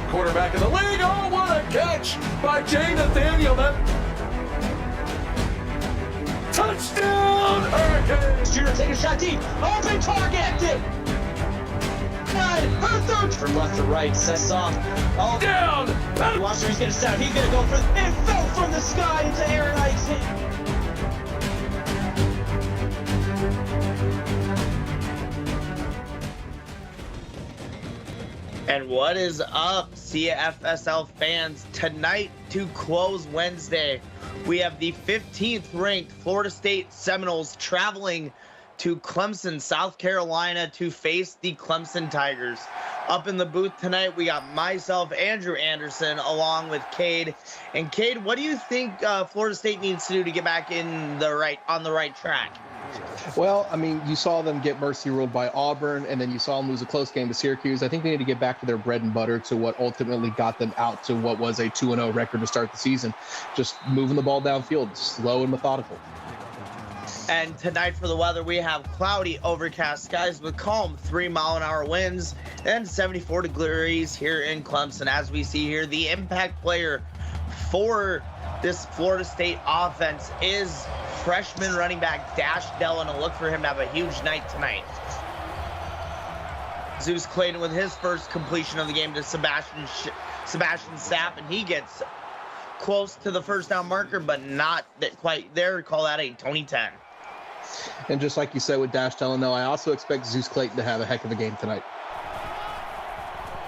quarterback in the league. Oh, what a catch by Jay Nathaniel. Touchdown, Hurricanes! Shooter taking a shot deep. Open target! Her third from left to right. Sets off. Oh, Down! watch where he's going to start. He's going to go for it. Fell from the sky into Aaron Ike's hand. And what is up, CFSL fans? Tonight, to close Wednesday, we have the 15th ranked Florida State Seminoles traveling to Clemson, South Carolina to face the Clemson Tigers. Up in the booth tonight, we got myself, Andrew Anderson, along with Cade. And Cade, what do you think Florida State needs to do to get back on the right track? Well, I mean, you saw them get mercy ruled by Auburn, and then you saw them lose a close game to Syracuse. I think they need to get back to their bread and butter, to what ultimately got them out to what was a 2-0 record to start the season. Just moving the ball downfield, slow and methodical. And tonight for the weather, we have cloudy, overcast skies with calm 3-mile-an-hour winds and 74 degrees here in Clemson. As we see here, the impact player for this Florida State offense is freshman running back Dash Delano. Look for him to have a huge night tonight. Zeus Clayton with his first completion of the game to Sebastian Sapp, and he gets close to the first down marker, but not quite there. Call that a Tony 10. And just like you said with Dash Delano, I also expect Zeus Clayton to have a heck of a game tonight.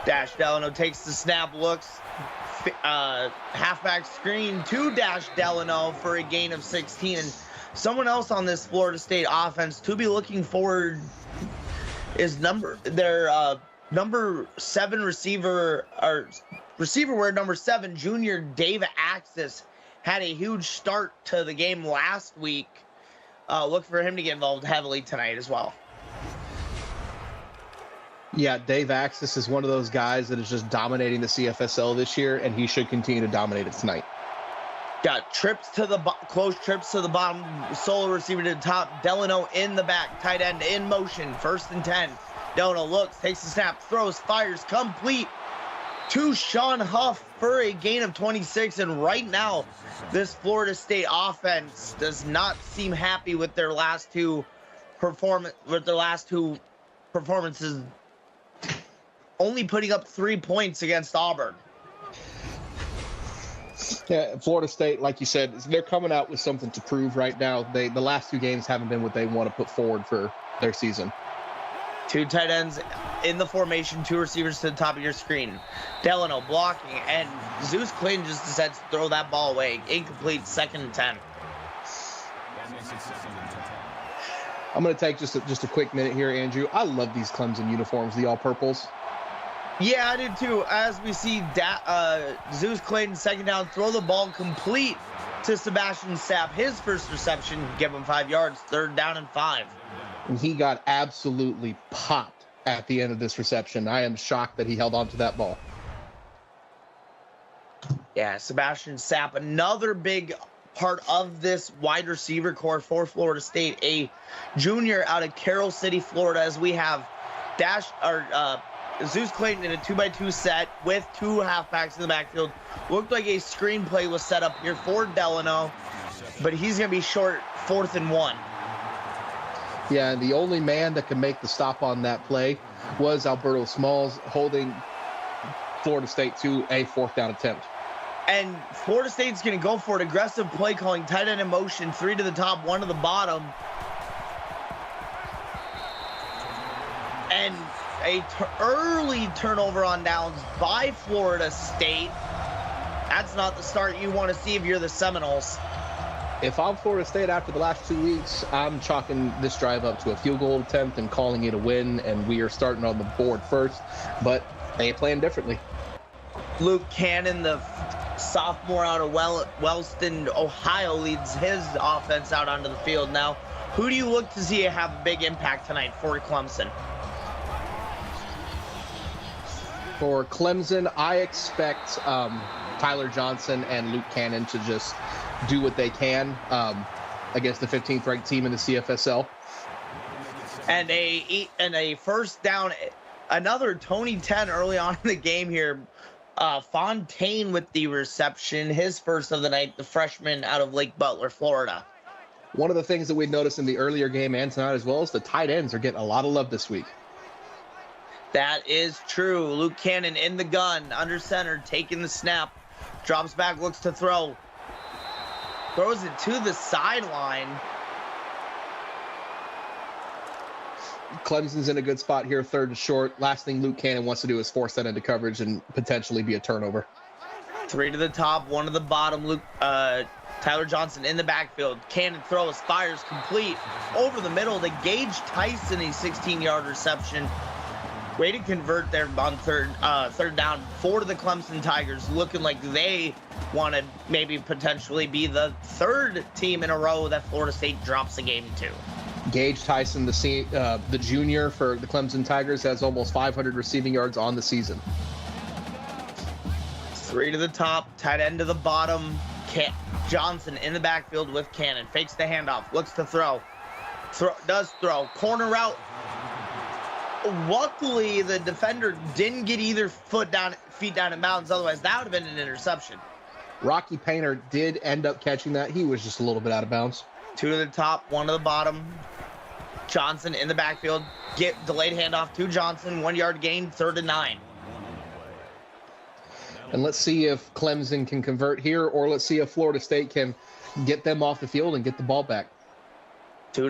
Dash Delano takes the snap, looks, halfback screen to Dash Delano for a gain of 16. And someone else on this Florida State offense to be looking forward is number 7 receiver, or receiver wear number 7, junior Dave Axis, had a huge start to the game last week. Look for him to get involved heavily tonight as well. Yeah, Dave Axis is one of those guys that is just dominating the CFSL this year, and he should continue to dominate it tonight. Got trips to the close trips to the bottom, solo receiver to the top, Delano in the back, tight end in motion, 1st and 10. Delano looks, takes the snap, throws, fires, complete to Sean Huff for a gain of 26. And right now, this Florida State offense does not seem happy with their last two performances, only putting up 3 points against Auburn. Yeah, Florida State, like you said, they're coming out with something to prove right now. The last 2 games haven't been what they want to put forward for their season. 2 tight ends in the formation, 2 receivers to the top of your screen. Delano blocking, and Zeus Clayton just decides to throw that ball away. Incomplete, 2nd and 10. I'm going to take just a quick minute here, Andrew. I love these Clemson uniforms, the all-purples. Yeah, I did too. As we see Zeus Clayton, 2nd down, throw the ball complete to Sebastian Sapp. His first reception, give him 5 yards, 3rd down and 5. And he got absolutely popped at the end of this reception. I am shocked that he held on to that ball. Yeah, Sebastian Sapp, another big part of this wide receiver core for Florida State, a junior out of Carroll City, Florida, as we have Zeus Clayton in a 2x2 set with 2 halfbacks in the backfield. Looked like a screenplay was set up here for Delano, but he's going to be short, 4th and 1. Yeah, and the only man that can make the stop on that play was Alberto Smalls, holding Florida State to a 4th down attempt. And Florida State's going to go for it. Aggressive play calling, tight end in motion, 3 to the top, 1 to the bottom. And a early turnover on downs by Florida State. That's not the start you want to see if you're the Seminoles. If I'm Florida State after the last 2 weeks, I'm chalking this drive up to a field goal attempt and calling it a win, and we are starting on the board first, but they ain't playing differently. Luke Cannon, the sophomore out of Wellston, Ohio, leads his offense out onto the field. Now, who do you look to see have a big impact tonight for Clemson? For Clemson, I expect Tyler Johnson and Luke Cannon to just do what they can against the 15th ranked team in the CFSL. And a 1st down, another Tony 10 early on in the game here. Fontaine with the reception, his first of the night, the freshman out of Lake Butler, Florida. One of the things that we noticed in the earlier game and tonight as well is the tight ends are getting a lot of love this week. That is true. Luke Cannon in the gun, under center, taking the snap. Drops back, looks to throw. Throws it to the sideline. Clemson's in a good spot here, 3rd and short. Last thing Luke Cannon wants to do is force that into coverage and potentially be a turnover. 3 to the top, 1 to the bottom. Tyler Johnson in the backfield. Cannon throws, fires complete over the middle to Gage Tyson, a 16-yard reception. Way to convert there on third down. 4 to the Clemson Tigers, looking like they want to maybe potentially be the 3rd team in a row that Florida State drops a game to. Gage Tyson, the junior for the Clemson Tigers, has almost 500 receiving yards on the season. 3 to the top, tight end to the bottom. Johnson in the backfield with Cannon. Fakes the handoff, looks to throw. Does throw. Corner route. Luckily, the defender didn't get either feet down in bounds. Otherwise, that would have been an interception. Rocky Painter did end up catching that. He was just a little bit out of bounds. 2 to the top, 1 to the bottom. Johnson in the backfield. Get delayed handoff to Johnson. 1 yard gain, 3rd and 9. And let's see if Clemson can convert here, or let's see if Florida State can get them off the field and get the ball back. 3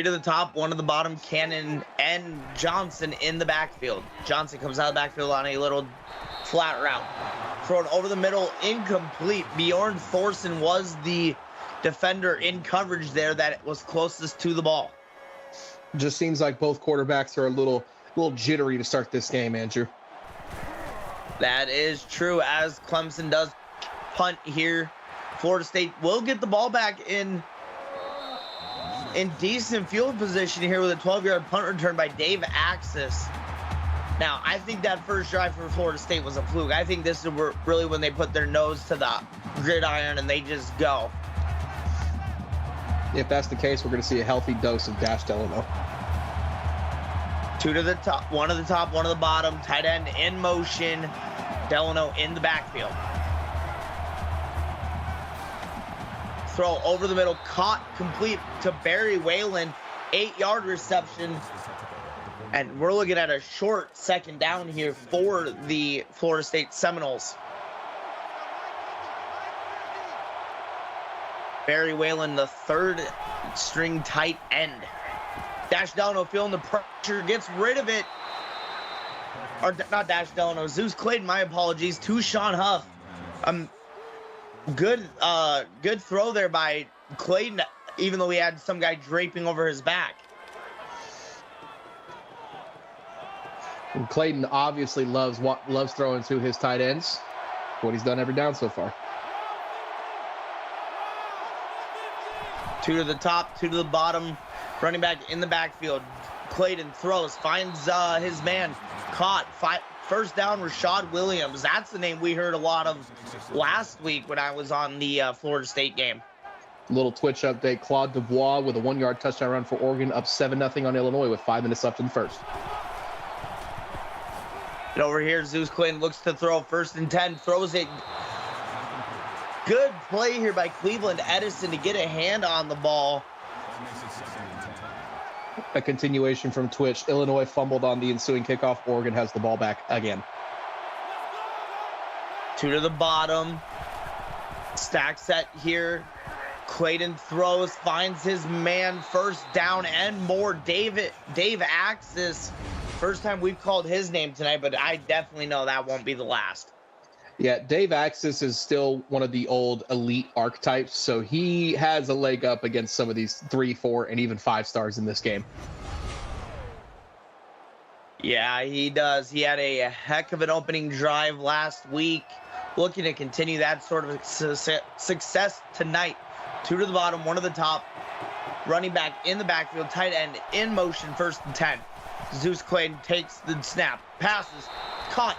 to the top, 1 to the bottom. Cannon and Johnson in the backfield. Johnson comes out of the backfield on a little flat route. Thrown over the middle, incomplete. Bjorn Thorson was the defender in coverage there that was closest to the ball. Just seems like both quarterbacks are a little jittery to start this game, Andrew. That is true, as Clemson does punt here. Florida State will get the ball back in decent field position here with a 12-yard punt return by Dave Axis. Now, I think that first drive for Florida State was a fluke. I think this is really when they put their nose to the gridiron and they just go. If that's the case, we're going to see a healthy dose of Dash Delano. 2 to the top, 1 to the top, 1 to the bottom. Tight end in motion. Delano in the backfield. Throw over the middle, caught complete to Barry Whalen. 8-yard reception. And we're looking at a short 2nd down here for the Florida State Seminoles. Barry Whalen, the 3rd string tight end. Dash Delano feeling the pressure, gets rid of it. Or not Dash Delano, Zeus Clayton, my apologies, to Sean Huff. Good throw there by Clayton, even though he had some guy draping over his back. And Clayton obviously loves throwing to his tight ends. What he's done every down so far. 2 to the top, 2 to the bottom. Running back in the backfield. Clayton throws, finds his man. Caught. 1st down, Rashad Williams. That's the name we heard a lot of last week when I was on the Florida State game. Little Twitch update. Claude Dubois with a 1-yard touchdown run for Oregon, up 7-0 on Illinois with 5 minutes left in the first. And over here, Zeus Clayton looks to throw. 1st and 10, throws it. Good play here by Cleveland Edison to get a hand on the ball. A continuation from Twitch. Illinois fumbled on the ensuing kickoff. Oregon has the ball back again. 2 to the bottom. Stack set here. Clayton throws, finds his man. 1st down and more. Dave Axis. First time we've called his name tonight, but I definitely know that won't be the last. Yeah, Dave Axis is still one of the old elite archetypes, so he has a leg up against some of these 3, 4, and even 5 stars in this game. Yeah, he does. He had a heck of an opening drive last week. Looking to continue that sort of success tonight. 2 to the bottom, 1 to the top. Running back in the backfield, tight end in motion, 1st and 10. Zeus Clayton takes the snap, passes, caught.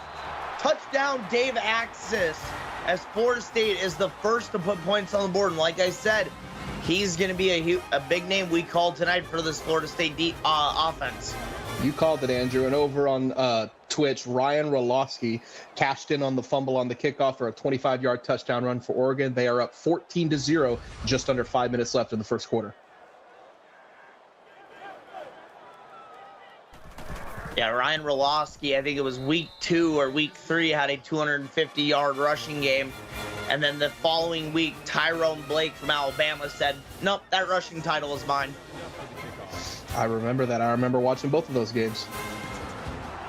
Touchdown, Dave Axis, as Florida State is the first to put points on the board. And like I said, he's going to be a big name we called tonight for this Florida State offense. You called it, Andrew. And over on Twitch, Ryan Roloski cashed in on the fumble on the kickoff for a 25-yard touchdown run for Oregon. They are up 14-0, just under 5 minutes left in the first quarter. Yeah, Ryan Roloski, I think it was week 2 or week 3, had a 250-yard rushing game. And then the following week, Tyrone Blake from Alabama said, nope, that rushing title is mine. I remember that. I remember watching both of those games.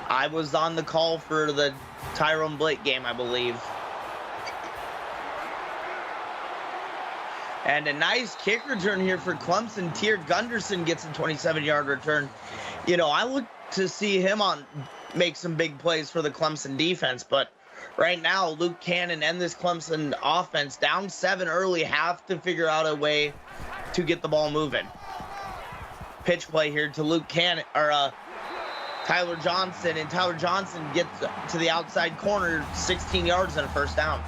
I was on the call for the Tyrone Blake game, I believe. And a nice kick return here for Clemson. Tier Gunderson gets a 27-yard return. You know, I look to see him make some big plays for the Clemson defense, but right now, Luke Cannon and this Clemson offense, down 7 early, have to figure out a way to get the ball moving. Pitch play here to Luke Cannon, or Tyler Johnson, and Tyler Johnson gets to the outside corner, 16 yards and a first down.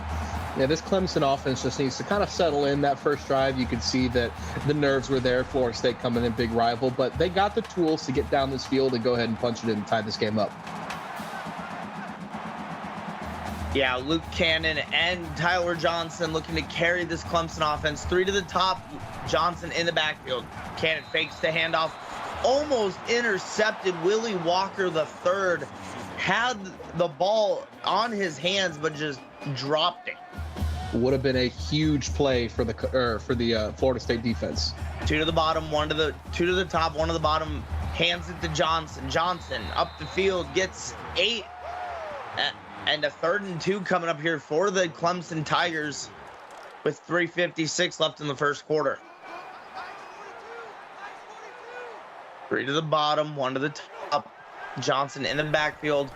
Yeah, this Clemson offense just needs to kind of settle in. That first drive, you could see that the nerves were there. Florida State coming in, big rival, but they got the tools to get down this field and go ahead and punch it in and tie this game up. Yeah, Luke Cannon and Tyler Johnson looking to carry this Clemson offense. 3 to the top, Johnson in the backfield. Cannon fakes the handoff, almost intercepted. Willie Walker III had the ball on his hands, but just dropped it. Would have been a huge play for the Florida State defense. 2 to the bottom, 2 to the top, 1 to the bottom. Hands it to Johnson. Johnson up the field, gets 8. And a 3rd and 2 coming up here for the Clemson Tigers with 3:56 left in the first quarter. 3 to the bottom, 1 to the top. Johnson in the backfield.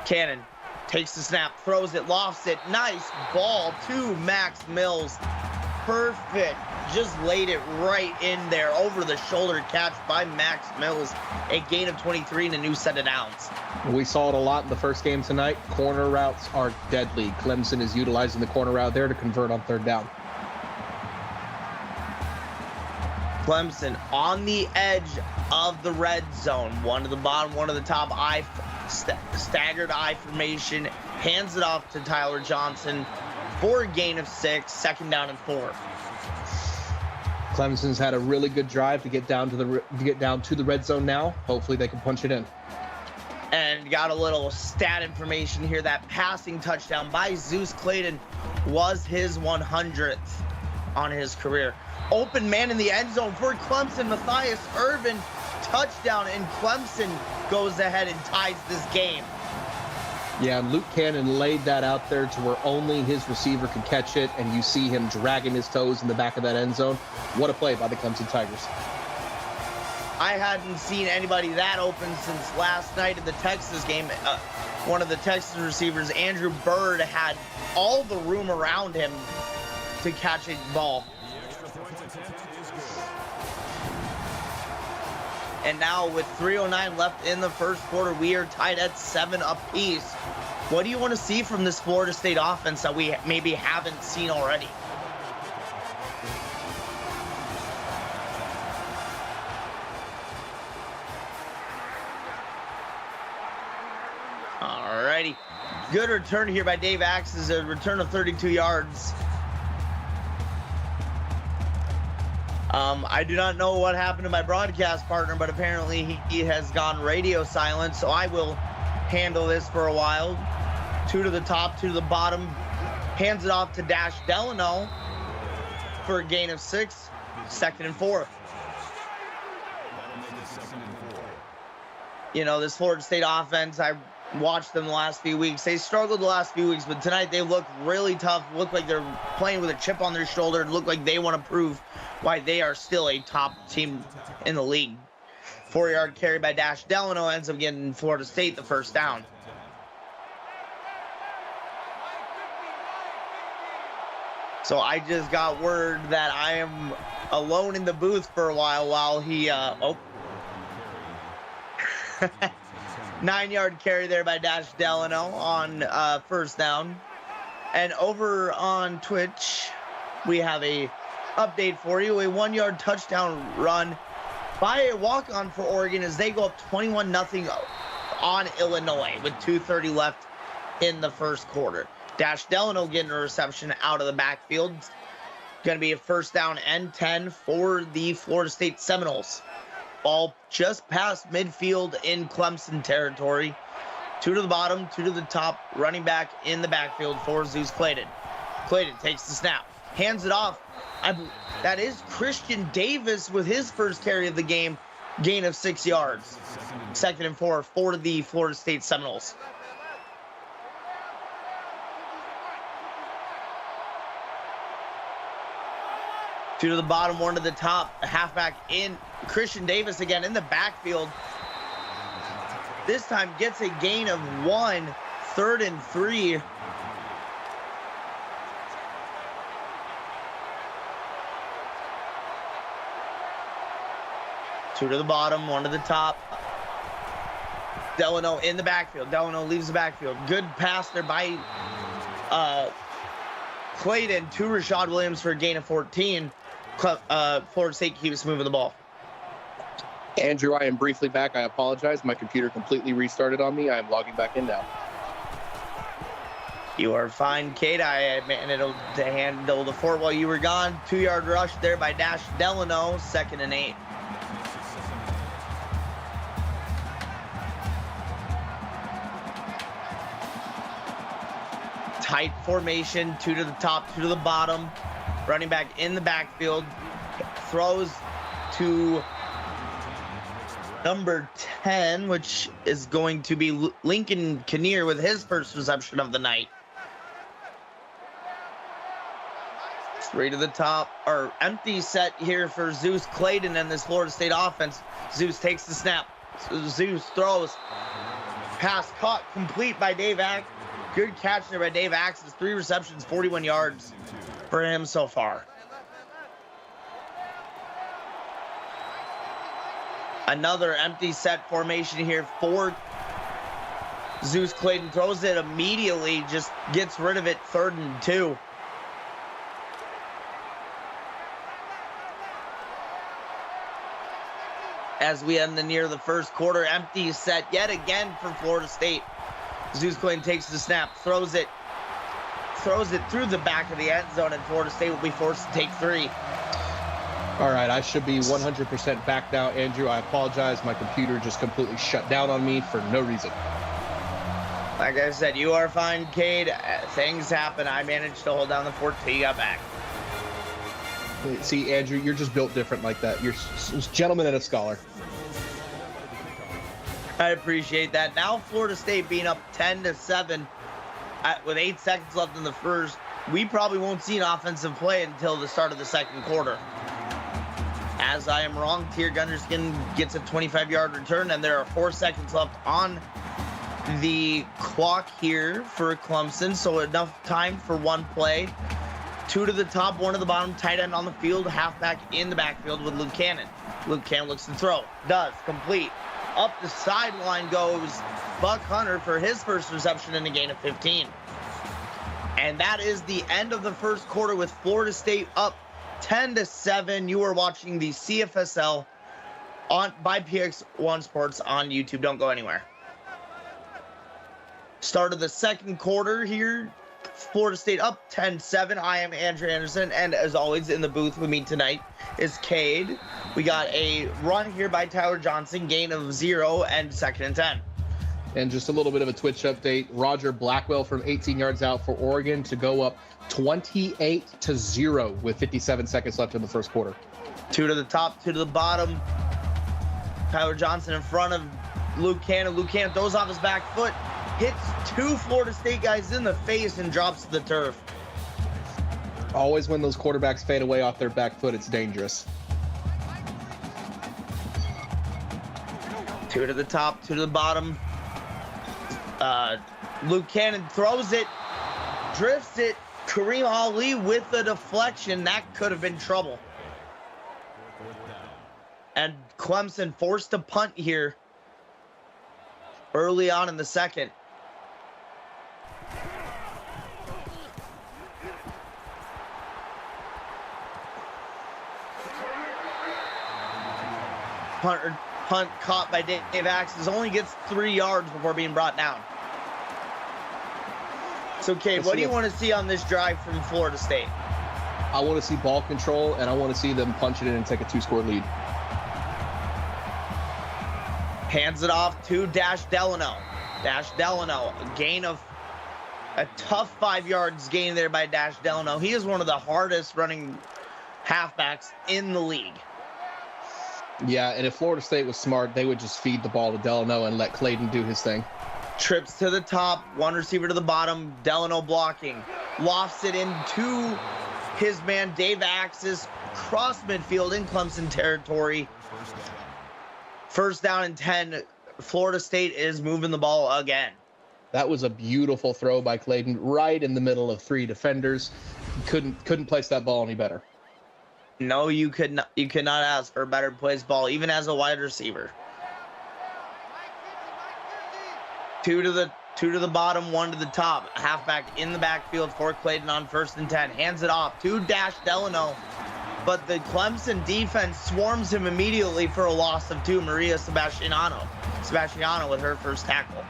Cannon takes the snap, throws it, lofts it. Nice ball to Max Mills. Perfect. Just laid it right in there. Over the shoulder catch by Max Mills. A gain of 23 and a new set of downs. We saw it a lot in the first game tonight. Corner routes are deadly. Clemson is utilizing the corner route there to convert on 3rd down. Clemson on the edge of the red zone. 1 to the bottom, 1 to the top. Staggered I formation. Hands it off to Tyler Johnson for a gain of 6. 2nd down and 4. Clemson's had a really good drive to get down to the red zone now. Hopefully they can punch it in. And got a little stat information here. That passing touchdown by Zeus Clayton was his 100th on his career. Open man in the end zone for Clemson. Matthias Irvin, touchdown, and Clemson goes ahead and ties this game. Yeah, and Luke Cannon laid that out there to where only his receiver could catch it, and you see him dragging his toes in the back of that end zone. What a play by the Clemson Tigers. I hadn't seen anybody that open since last night in the Texas game. One of the Texas receivers, Andrew Byrd, had all the room around him to catch a ball. And now with 3:09 left in the first quarter, we are tied at 7 apiece. What do you want to see from this Florida State offense that we maybe haven't seen already? Alrighty. Good return here by Dave Axes, a return of 32 yards. I do not know what happened to my broadcast partner, but apparently he has gone radio silent, so I will handle this for a while. 2 to the top, 2 to the bottom. Hands it off to Dash Delano for a gain of 6. 2nd and 4. You know, this Florida State offense, I watched them the last few weeks. They struggled the last few weeks, but tonight they look really tough. Look like they're playing with a chip on their shoulder. Look like they want to prove why they are still a top team in the league. 4-yard carry by Dash Delano ends up getting Florida State the first down. So I just got word that I am alone in the booth for a while he 9-yard carry there by Dash Delano on first down. And over on Twitch, we have a update for you. A 1-yard touchdown run by a walk-on for Oregon as they go up 21-0 on Illinois with 2:30 left in the first quarter. Dash Delano getting a reception out of the backfield. Going to be a first down and 10 for the Florida State Seminoles. Ball just past midfield in Clemson territory. 2 to the bottom, 2 to the top. Running back in the backfield for Zeus Clayton. Clayton takes the snap, hands it off. That is Christian Davis with his first carry of the game. Gain of 6 yards. 2nd and 4 for the Florida State Seminoles. Two to the bottom, 1 to the top. A halfback in. Christian Davis again in the backfield. This time gets a gain of 1. 3rd and 3. Two to the bottom, 1 to the top. Delano in the backfield. Delano leaves the backfield. Good pass there by Clayton to Rashad Williams for a gain of 14. Florida State keeps moving the ball. Andrew, I am briefly back. I apologize. My computer completely restarted on me. I am logging back in now. You are fine, Kate. I managed to handle the fort while you were gone. 2-yard rush there by Dash Delano. 2nd and 8. Tight formation, 2 to the top, 2 to the bottom. Running back in the backfield. Throws to number 10, which is going to be Lincoln Kinnear with his first reception of the night. 3 to the top, or empty set here for Zeus Clayton and this Florida State offense. Zeus takes the snap. Zeus throws. Pass caught, complete by Dave Axe. Good catch there by Dave Axis. 3 receptions, 41 yards for him so far. Another empty set formation here for Zeus Clayton. Throws it immediately, just gets rid of it. 3rd and 2. As we end near the first quarter, empty set yet again for Florida State. Zeus Clayton takes the snap, throws it through the back of the end zone, and Florida State will be forced to take 3. All right, I should be 100% back now, Andrew. I apologize. My computer just completely shut down on me for no reason. Like I said, you are fine, Cade. Things happen. I managed to hold down the fort till you got back. See, Andrew, you're just built different like that. You're a gentleman and a scholar. I appreciate that. Now Florida State being up 10-7 with 8 seconds left in the first. We probably won't see an offensive play until the start of the second quarter. As I am wrong, Tier Gunderskin gets a 25-yard return, and there are 4 seconds left on the clock here for Clemson, so enough time for one play. 2 to the top, 1 to the bottom, tight end on the field, halfback in the backfield with Luke Cannon. Luke Cannon looks to throw, does, complete. Up the sideline goes Buck Hunter for his first reception and a gain of 15. And that is the end of the first quarter with Florida State up 10-7. You are watching the CFSL by PX1 Sports on YouTube. Don't go anywhere. Start of the second quarter here. Florida State up 10-7. I am Andrew Anderson, and as always in the booth with me tonight is Cade. We got a run here by Tyler Johnson, gain of 0 and 2nd and 10. And just a little bit of a Twitch update. Roger Blackwell from 18 yards out for Oregon to go up 28-0 with 57 seconds left in the first quarter. 2 to the top, 2 to the bottom. Tyler Johnson in front of Luke Cannon. Luke Cannon throws off his back foot, hits 2 Florida State guys in the face and drops to the turf. Always when those quarterbacks fade away off their back foot, it's dangerous. 2 to the top, 2 to the bottom. Luke Cannon throws it, drifts it. Kareem Ali with the deflection. That could have been trouble. And Clemson forced to punt here early on in the second. Punter Punt caught by Dave Axis, only gets 3 yards before being brought down. So, Cade, what do you want to see on this drive from Florida State? I want to see ball control, and I want to see them punch it in and take a 2-score lead. Hands it off to Dash Delano. Dash Delano, a gain of a tough 5 yards gain there by Dash Delano. He is one of the hardest running halfbacks in the league. Yeah, and if Florida State was smart, they would just feed the ball to Delano and let Clayton do his thing. Trips to the top, one receiver to the bottom, Delano blocking. Lofts it into his man, Dave Axis, cross midfield in Clemson territory. First down and 10. Florida State is moving the ball again. That was a beautiful throw by Clayton, right in the middle of 3 defenders. Couldn't place that ball any better. No, you could not. You could not ask for a better placed ball, even as a wide receiver. 2 to the bottom, 1 to the top. Halfback in the backfield for Clayton on 1st and 10. Hands it off to Dash Delano, but the Clemson defense swarms him immediately for a loss of 2. Maria Sebastiano with her first tackle.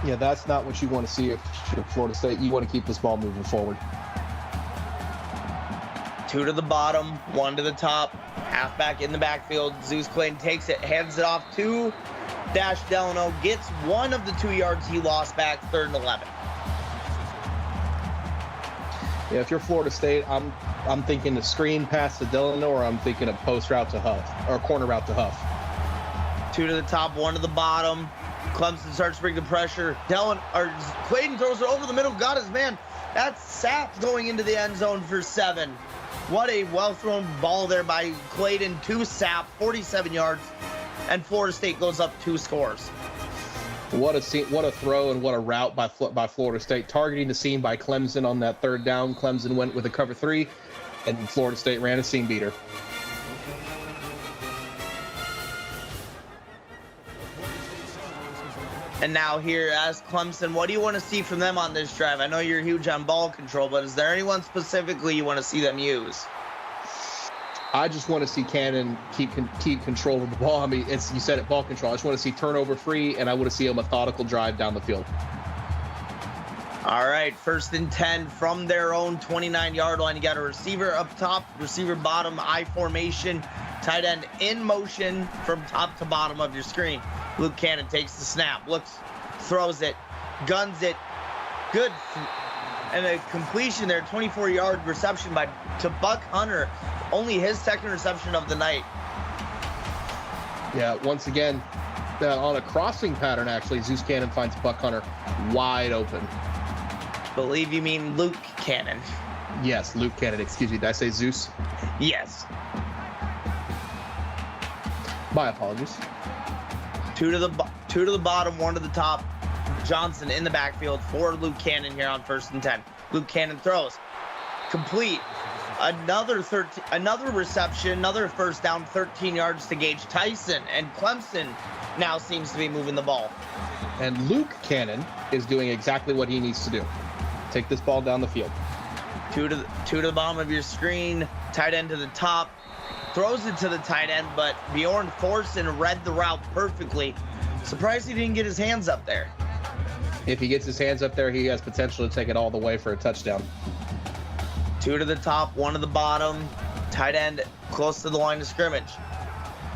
Yeah, that's not what you want to see if Florida State. You want to keep this ball moving forward. 2 to the bottom, 1 to the top. Halfback in the backfield. Zeus Clayton takes it, hands it off to Dash Delano. Gets 1 of the 2 yards he lost back, 3rd and 11. Yeah, if you're Florida State, I'm thinking a screen pass to Delano, or I'm thinking a post route to Huff, or a corner route to Huff. 2 to the top, 1 to the bottom. Clemson starts to bring the pressure. Clayton throws it over the middle, got his man. That's Sapp going into the end zone for 7. What a well-thrown ball there by Clayton to Sapp, 47 yards, and Florida State goes up 2 scores. What a throw and what a route by Florida State. Targeting the seam by Clemson on that 3rd down. Clemson went with a cover 3, and Florida State ran a seam beater. And now here as Clemson, what do you want to see from them on this drive? I know you're huge on ball control, but is there anyone specifically you want to see them use? I just want to see Cannon keep control of the ball. I mean, you said it, ball control. I just want to see turnover free, and I want to see a methodical drive down the field. All right, 1st and 10 from their own 29-yard line. You got a receiver up top, receiver bottom, I formation, tight end in motion from top to bottom of your screen. Luke Cannon takes the snap, looks, throws it, guns it, good, and a completion there, 24-yard reception to Buck Hunter, only his 2nd reception of the night. Yeah, once again, on a crossing pattern, actually, Zeus Cannon finds Buck Hunter wide open. Believe you mean Luke Cannon. Yes, Luke Cannon, excuse me, did I say Zeus? Yes. My apologies. 2 to the bottom, 1 to the top. Johnson in the backfield for Luke Cannon here on 1st and 10. Luke Cannon throws. Complete. Another reception, another 1st down, 13 yards to Gage Tyson. And Clemson now seems to be moving the ball. And Luke Cannon is doing exactly what he needs to do. Take this ball down the field. 2 to the bottom of your screen. Tight end to the top. Throws it to the tight end, but Bjorn Thorson read the route perfectly. Surprised he didn't get his hands up there. If he gets his hands up there, he has potential to take it all the way for a touchdown. 2 to the top, 1 to the bottom. Tight end close to the line of scrimmage.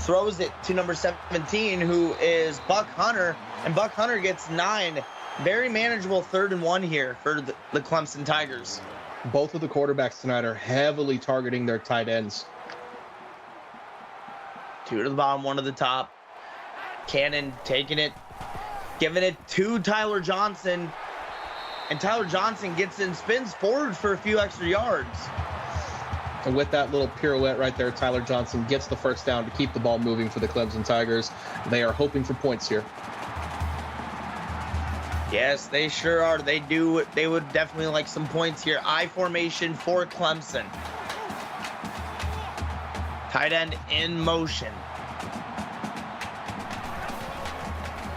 Throws it to number 17, who is Buck Hunter, and Buck Hunter gets 9. Very manageable 3rd and 1 here for the Clemson Tigers. Both of the quarterbacks tonight are heavily targeting their tight ends. 2 to the bottom, 1 to the top. Cannon taking it, giving it to Tyler Johnson. And Tyler Johnson gets in, spins forward for a few extra yards. And with that little pirouette right there, Tyler Johnson gets the 1st down to keep the ball moving for the Clemson Tigers. They are hoping for points here. Yes, they sure are. They would definitely like some points here. I formation for Clemson. Tight end in motion.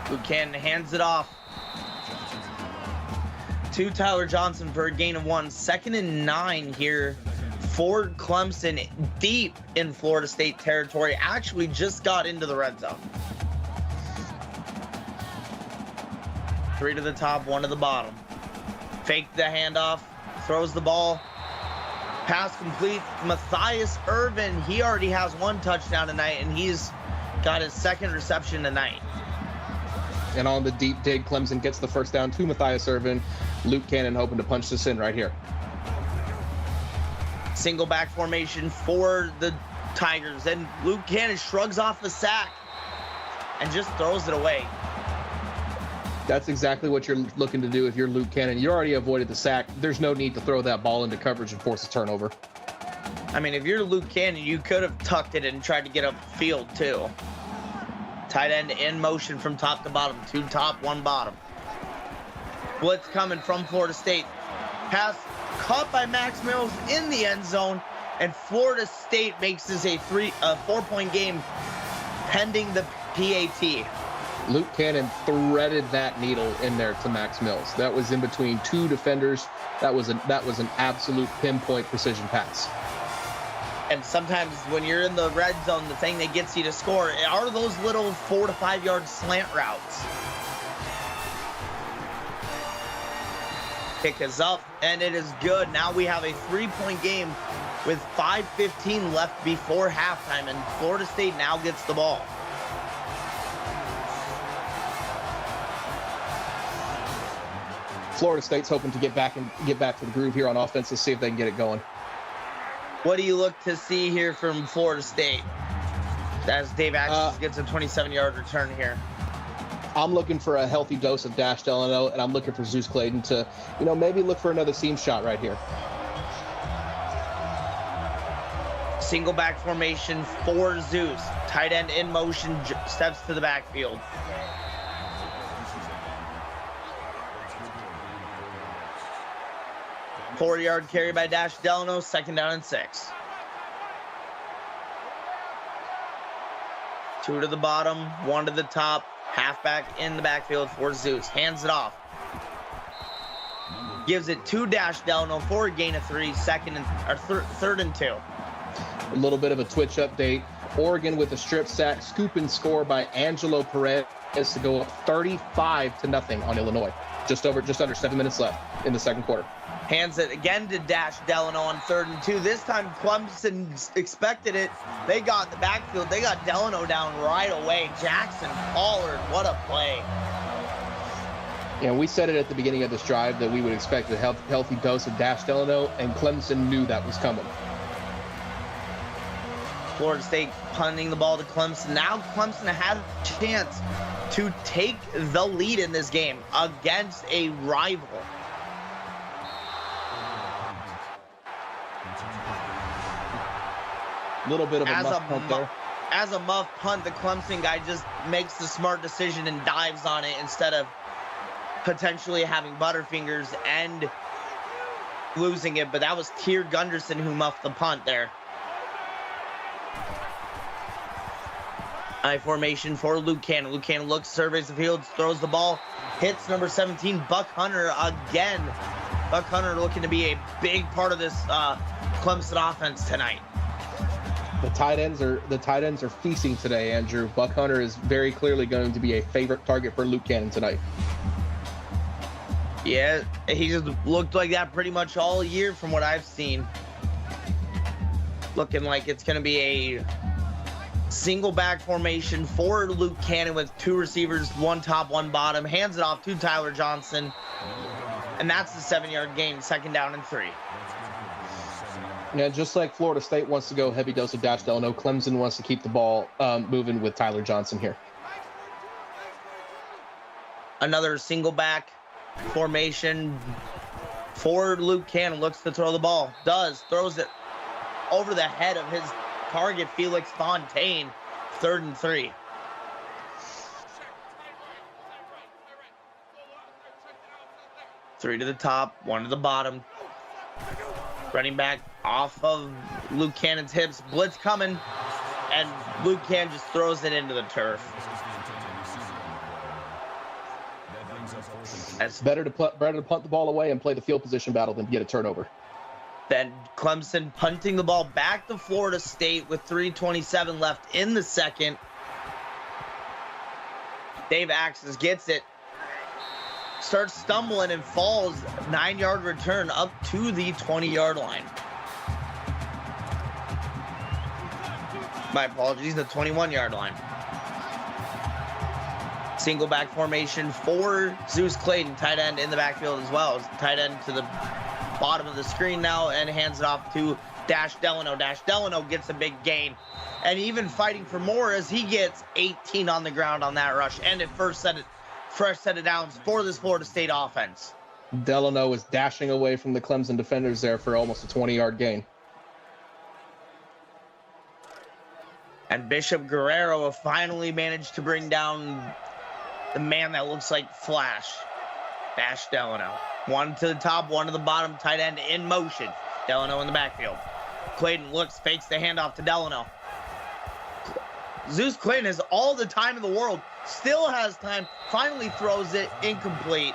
Buchanan hands it off to Tyler Johnson for a gain of 1. 2nd and 9 here for Clemson deep in Florida State territory. Actually just got into the red zone. 3 to the top, 1 to the bottom. Fake the handoff, throws the ball. Pass complete. Matthias Irvin, he already has 1 touchdown tonight, and he's got his 2nd reception tonight. And on the deep dig, Clemson gets the first down to Matthias Irvin. Luke Cannon hoping to punch this in right here. Single back formation for the Tigers. And Luke Cannon shrugs off the sack and just throws it away. That's exactly what you're looking to do if you're Luke Cannon. You already avoided the sack. There's no need to throw that ball into coverage and force a turnover. I mean, if you're Luke Cannon, you could have tucked it and tried to get upfield too. Tight end in motion from top to bottom. 2 top, 1 bottom. Blitz coming from Florida State. Pass caught by Max Mills in the end zone, and Florida State makes this a 4-point game pending the PAT. Luke Cannon threaded that needle in there to Max Mills. That was in between 2 defenders. That was an absolute pinpoint precision pass. And sometimes when you're in the red zone, the thing that gets you to score are those little 4 to 5 yard slant routes. Kick is up, and it is good. Now we have a 3-point game with 5:15 left before halftime, and Florida State now gets the ball. Florida State's hoping to get back to the groove here on offense to see if they can get it going. What do you look to see here from Florida State as Dave Axis gets a 27-yard return here? I'm looking for a healthy dose of Dash Delano, and I'm looking for Zeus Clayton to, maybe look for another seam shot right here. Single back formation for Zeus. Tight end in motion, steps to the backfield. Four-yard carry by Dash Delano, 2nd down and 6. 2 to the bottom, 1 to the top. Halfback in the backfield for Zeus. Hands it off. Gives it to Dash Delano for a gain of 3, 3rd and 2. A little bit of a twitch update. Oregon with a strip sack, scoop and score by Angelo Perez to go up 35-0 on Illinois. Just under 7 minutes left in the 2nd quarter. Hands it again to Dash Delano on 3rd and 2. This time Clemson expected it. They got in the backfield. They got Delano down right away. Jackson Pollard, what a play. And we said it at the beginning of this drive that we would expect a healthy dose of Dash Delano, and Clemson knew that was coming. Florida State punting the ball to Clemson. Now Clemson has a chance to take the lead in this game against a rival. Little bit of a muff punt there. As a muff punt, the Clemson guy just makes the smart decision and dives on it instead of potentially having Butterfingers and losing it. But that was Tier Gunderson who muffed the punt there. I formation for Luke Cannon. Luke Cannon looks, surveys the field, throws the ball, hits number 17, Buck Hunter again. Buck Hunter looking to be a big part of this Clemson offense tonight. The tight ends are feasting today, Andrew. Buck Hunter is very clearly going to be a favorite target for Luke Cannon tonight. Yeah, he just looked like that pretty much all year from what I've seen. Looking like it's going to be a single back formation for Luke Cannon with 2 receivers, 1 top, 1 bottom. Hands it off to Tyler Johnson. And that's the 7-yard gain, 2nd down and 3. Yeah, just like Florida State wants to go heavy dose of Dash Delano, Clemson wants to keep the ball moving with Tyler Johnson here. Another single back formation for Luke Cannon. Looks to throw the ball. Throws it over the head of his target, Felix Fontaine. 3rd and 3. Three to the top, 1 to the bottom. Running back off of Luke Cannon's hips. Blitz coming, and Luke Cannon just throws it into the turf. It's better to punt the ball away and play the field position battle than get a turnover. Then Clemson punting the ball back to Florida State with 3:27 left in the second. Dave Axis gets it. Starts stumbling and falls. 9-yard return up to the 20-yard line. My apologies, the 21-yard line. Single back formation for Zeus Clayton, tight end in the backfield as well. Tight end to the bottom of the screen now and hands it off to Dash Delano. Dash Delano gets a big gain. And even fighting for more as he gets 18 on the ground on that rush. And it fresh set of downs for this Florida State offense. Delano was dashing away from the Clemson defenders there for almost a 20-yard gain. And Bishop Guerrero finally managed to bring down the man that looks like Flash, Dash Delano. One to the top, one to the bottom, tight end in motion. Delano in the backfield. Clayton looks, fakes the handoff to Delano. Zeus Clayton has all the time in the world, still has time, finally throws it incomplete.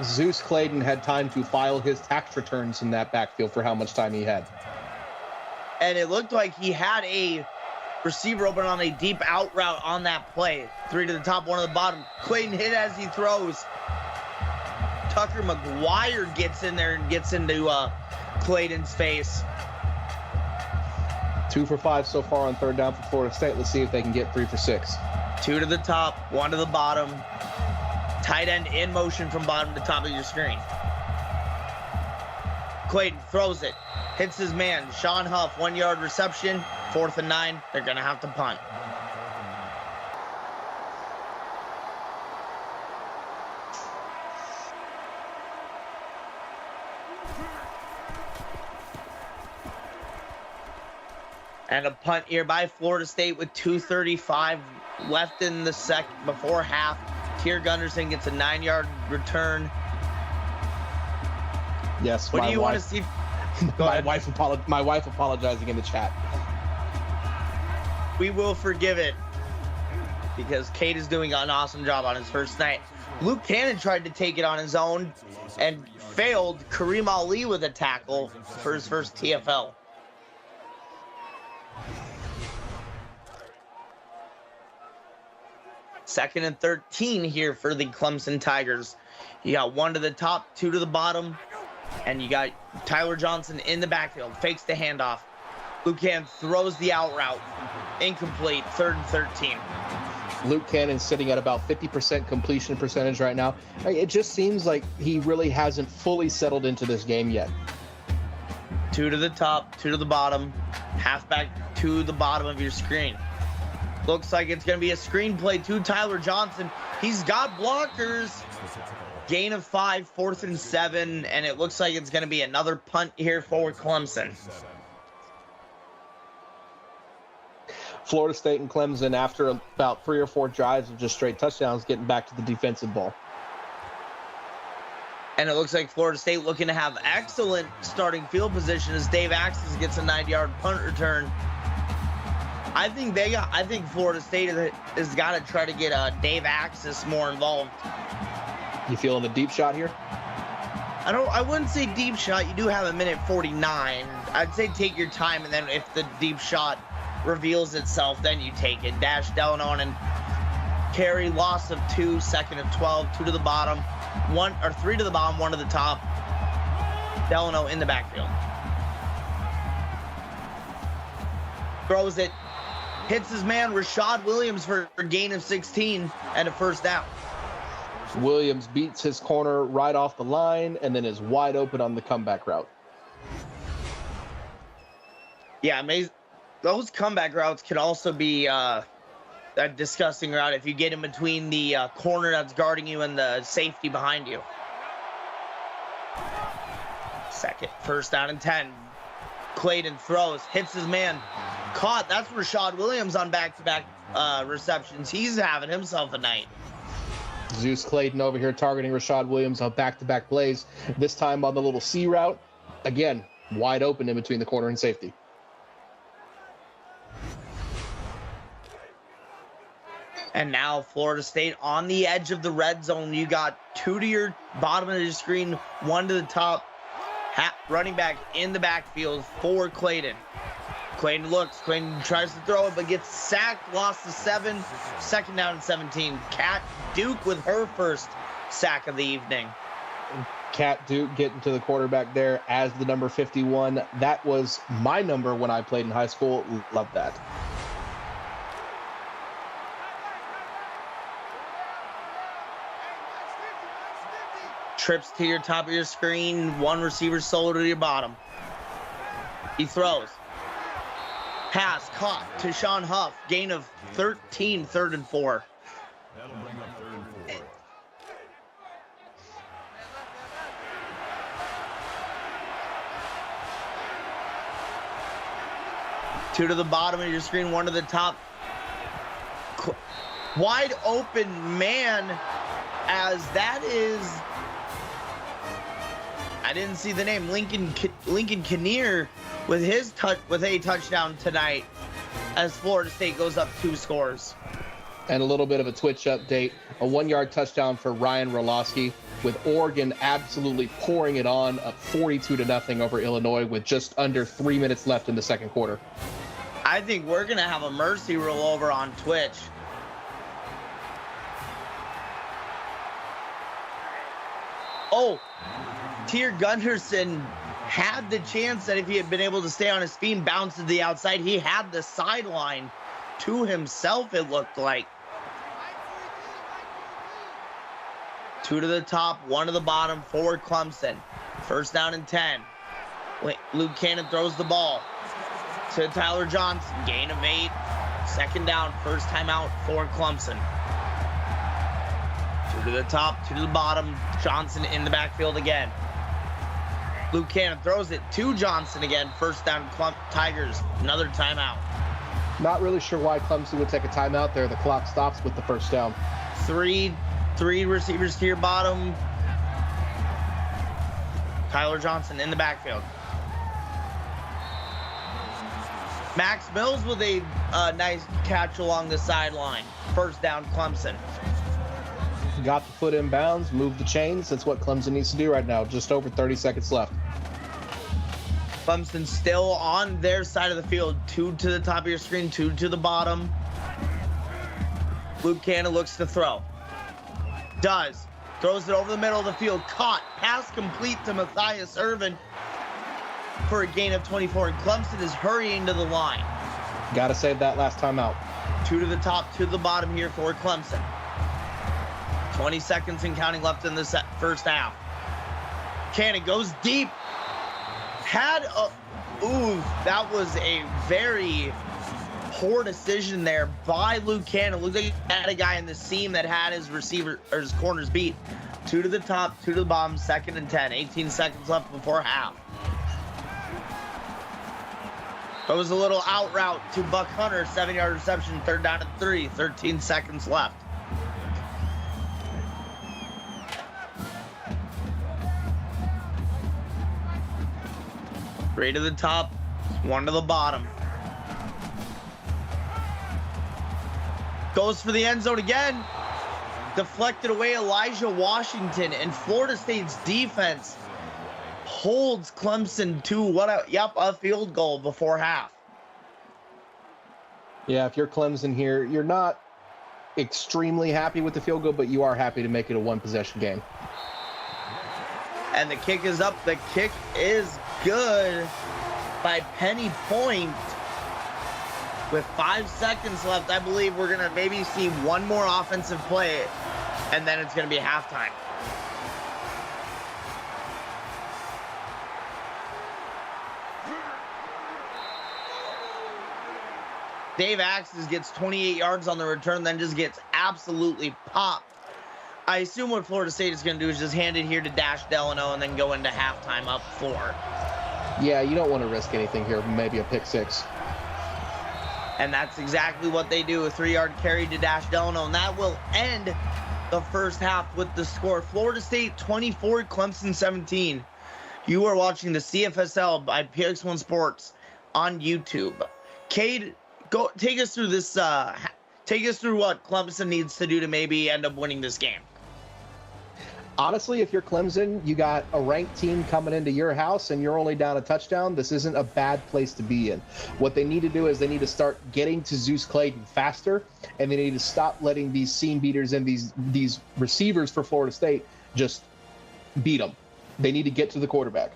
Zeus Clayton had time to file his tax returns in that backfield for how much time he had. And it looked like he had a receiver open on a deep out route on that play. 3 to the top, 1 to the bottom. Clayton hit as he throws. Tucker McGuire gets in there and gets into Clayton's face. 2 for 5 so far on third down for Florida State. Let's see if they can get 3 for 6. 2 to the top, 1 to the bottom. Tight end in motion from bottom to top of your screen. Clayton throws it, hits his man. Sean Huff, 1-yard reception, 4th and 9. They're going to have to punt. And a punt here by Florida State with 2:35 left in the before half. Tier Gunderson gets a 9-yard return. Yes, what do you want to see? My wife apologizing in the chat. We will forgive it because Cade is doing an awesome job on his first night. Luke Cannon tried to take it on his own and failed. Kareem Ali with a tackle for his first TFL. Second and 13 here for the Clemson Tigers. You got 1 to the top, 2 to the bottom, and you got Tyler Johnson in the backfield. Fakes the handoff. Luke Cannon throws the out route. Incomplete, 3rd and 13. Luke Cannon sitting at about 50% completion percentage right now. It just seems like he really hasn't fully settled into this game yet. 2 to the top, 2 to the bottom, halfback to the bottom of your screen. Looks like it's going to be a screenplay to Tyler Johnson. He's got blockers. Gain of 5, 4th and 7, and it looks like it's going to be another punt here for Clemson. Florida State and Clemson, after about 3 or 4 drives of just straight touchdowns, getting back to the defensive ball. And it looks like Florida State looking to have excellent starting field position as Dave Axis gets a 9-yard punt return. I think Florida State has got to try to get Dave Axis more involved. You feeling the deep shot here? I wouldn't say deep shot. You do have a minute 49. I'd say take your time, and then if the deep shot reveals itself, then you take it. Dash Delano and carry, loss of 2, 2nd and 12, 2 to the bottom, 3 to the bottom, 1 to the top. Delano in the backfield. Throws it, hits his man Rashad Williams for a gain of 16 and a first down. Williams beats his corner right off the line and then is wide open on the comeback route. Yeah, amazing. Those comeback routes can also be a disgusting route if you get in between the corner that's guarding you and the safety behind you. First down and 10. Clayton throws, hits his man. Caught. That's Rashad Williams on back-to-back receptions. He's having himself a night. Zeus Clayton over here targeting Rashad Williams on back-to-back plays. This time on the little C route. Again, wide open in between the corner and safety. And now Florida State on the edge of the red zone. You got 2 to your bottom of your screen, 1 to the top. Running back in the backfield for Clayton. Clayton looks. Clayton tries to throw it, but gets sacked. Lost to 7. Second down and 17. Kat Duke with her first sack of the evening. Kat Duke getting to the quarterback there as the number 51. That was my number when I played in high school. Love that. Trips to your top of your screen. One receiver solo to your bottom. He throws. Pass caught to Sean Huff. Gain of 13, 3rd and 4. That'll bring up 3rd and 4. Two to the bottom of your screen, one to the top. Wide open man, as that is, I didn't see the name, Lincoln Kinnear with a touchdown tonight as Florida State goes up 2 scores. And a little bit of a Twitch update. A 1-yard touchdown for Ryan Roloski, with Oregon absolutely pouring it on, up 42-0 over Illinois with just under 3 minutes left in the second quarter. I think we're going to have a mercy rule over on Twitch. Oh, Tier Gunderson had the chance that if he had been able to stay on his feet and bounce to the outside, he had the sideline to himself, it looked like. 2 to the top, 1 to the bottom for Clemson. First down and 10. Luke Cannon throws the ball to Tyler Johnson. Gain of 8. Second down, first timeout for Clemson. 2 to the top, 2 to the bottom. Johnson in the backfield again. Luke Cannon throws it to Johnson again. First down, Tigers. Another timeout. Not really sure why Clemson would take a timeout there. The clock stops with the first down. Three receivers to your bottom. Tyler Johnson in the backfield. Max Mills with a nice catch along the sideline. First down, Clemson. Got the foot in bounds, moved the chains. That's what Clemson needs to do right now. Just over 30 seconds left. Clemson still on their side of the field. 2 to the top of your screen, 2 to the bottom. Luke Cannon looks to throw. Does. Throws it over the middle of the field. Caught. Pass complete to Matthias Irvin for a gain of 24. And Clemson is hurrying to the line. Got to save that last time out. 2 to the top, 2 to the bottom here for Clemson. 20 seconds and counting left in the first half. Cannon goes deep. That was a very poor decision there by Luke Cannon. Looked like he had a guy in the seam that had his receiver or his corners beat. 2 to the top, 2 to the bottom, 2nd and 10. 18 seconds left before half. That was a little out route to Buck Hunter, 7-yard reception, 3rd down and 3. 13 seconds left. Three to the top, 1 to the bottom. Goes for the end zone again. Deflected away Elijah Washington, and Florida State's defense holds Clemson to a field goal before half. Yeah, if you're Clemson here, you're not extremely happy with the field goal, but you are happy to make it a 1-possession game. And the kick is up. The kick is good by Penny Point. With 5 seconds left, I believe we're going to maybe see one more offensive play, and then it's going to be halftime. Dave Axis gets 28 yards on the return, then just gets absolutely popped. I assume what Florida State is going to do is just hand it here to Dash Delano and then go into halftime up 4. Yeah, you don't want to risk anything here. Maybe a pick 6. And that's exactly what they do. A 3-yard carry to Dash Delano. And that will end the first half with the score. Florida State 24, Clemson 17. You are watching the CFSL by PX1 Sports on YouTube. Cade, go take us through this. Take us through what Clemson needs to do to maybe end up winning this game. Honestly, if you're Clemson, you got a ranked team coming into your house and you're only down a touchdown. This isn't a bad place to be in. What they need to do is they need to start getting to Zeus Clayton faster, and they need to stop letting these seam beaters and these receivers for Florida State just beat them. They need to get to the quarterback.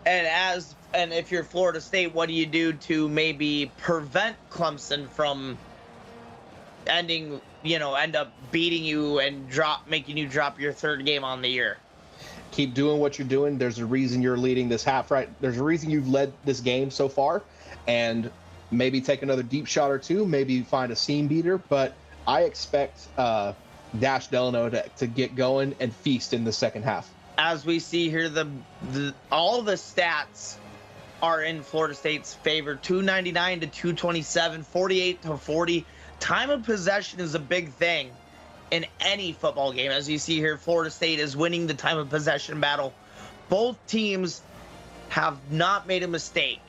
And if you're Florida State, what do you do to maybe prevent Clemson from end up beating you and making you drop your third game on the year? Keep doing what you're doing. There's a reason you're leading this half, right? There's a reason you've led this game so far, and maybe take another deep shot or two, maybe find a seam beater, but I expect Dash Delano to get going and feast in the second half. As we see here, all the stats are in Florida State's favor. 299 to 227, 48 to 40. Time of possession is a big thing in any football game. As you see here, Florida State is winning the time of possession battle. Both teams have not made a mistake.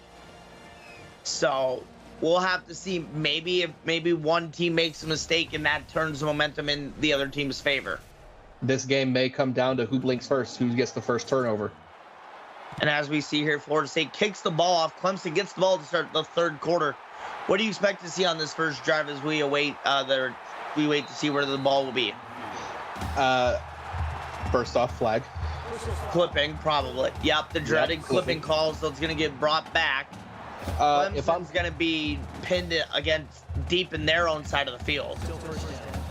So we'll have to see maybe one team makes a mistake and that turns the momentum in the other team's favor. This game may come down to who blinks first, who gets the first turnover. And as we see here, Florida State kicks the ball off. Clemson gets the ball to start the third quarter. What do you expect to see on this first drive as we wait to see where the ball will be? First off, flag. Clipping, probably. Yep, the dreaded clipping call, so it's going to get brought back. Clemson's going to be pinned against deep in their own side of the field.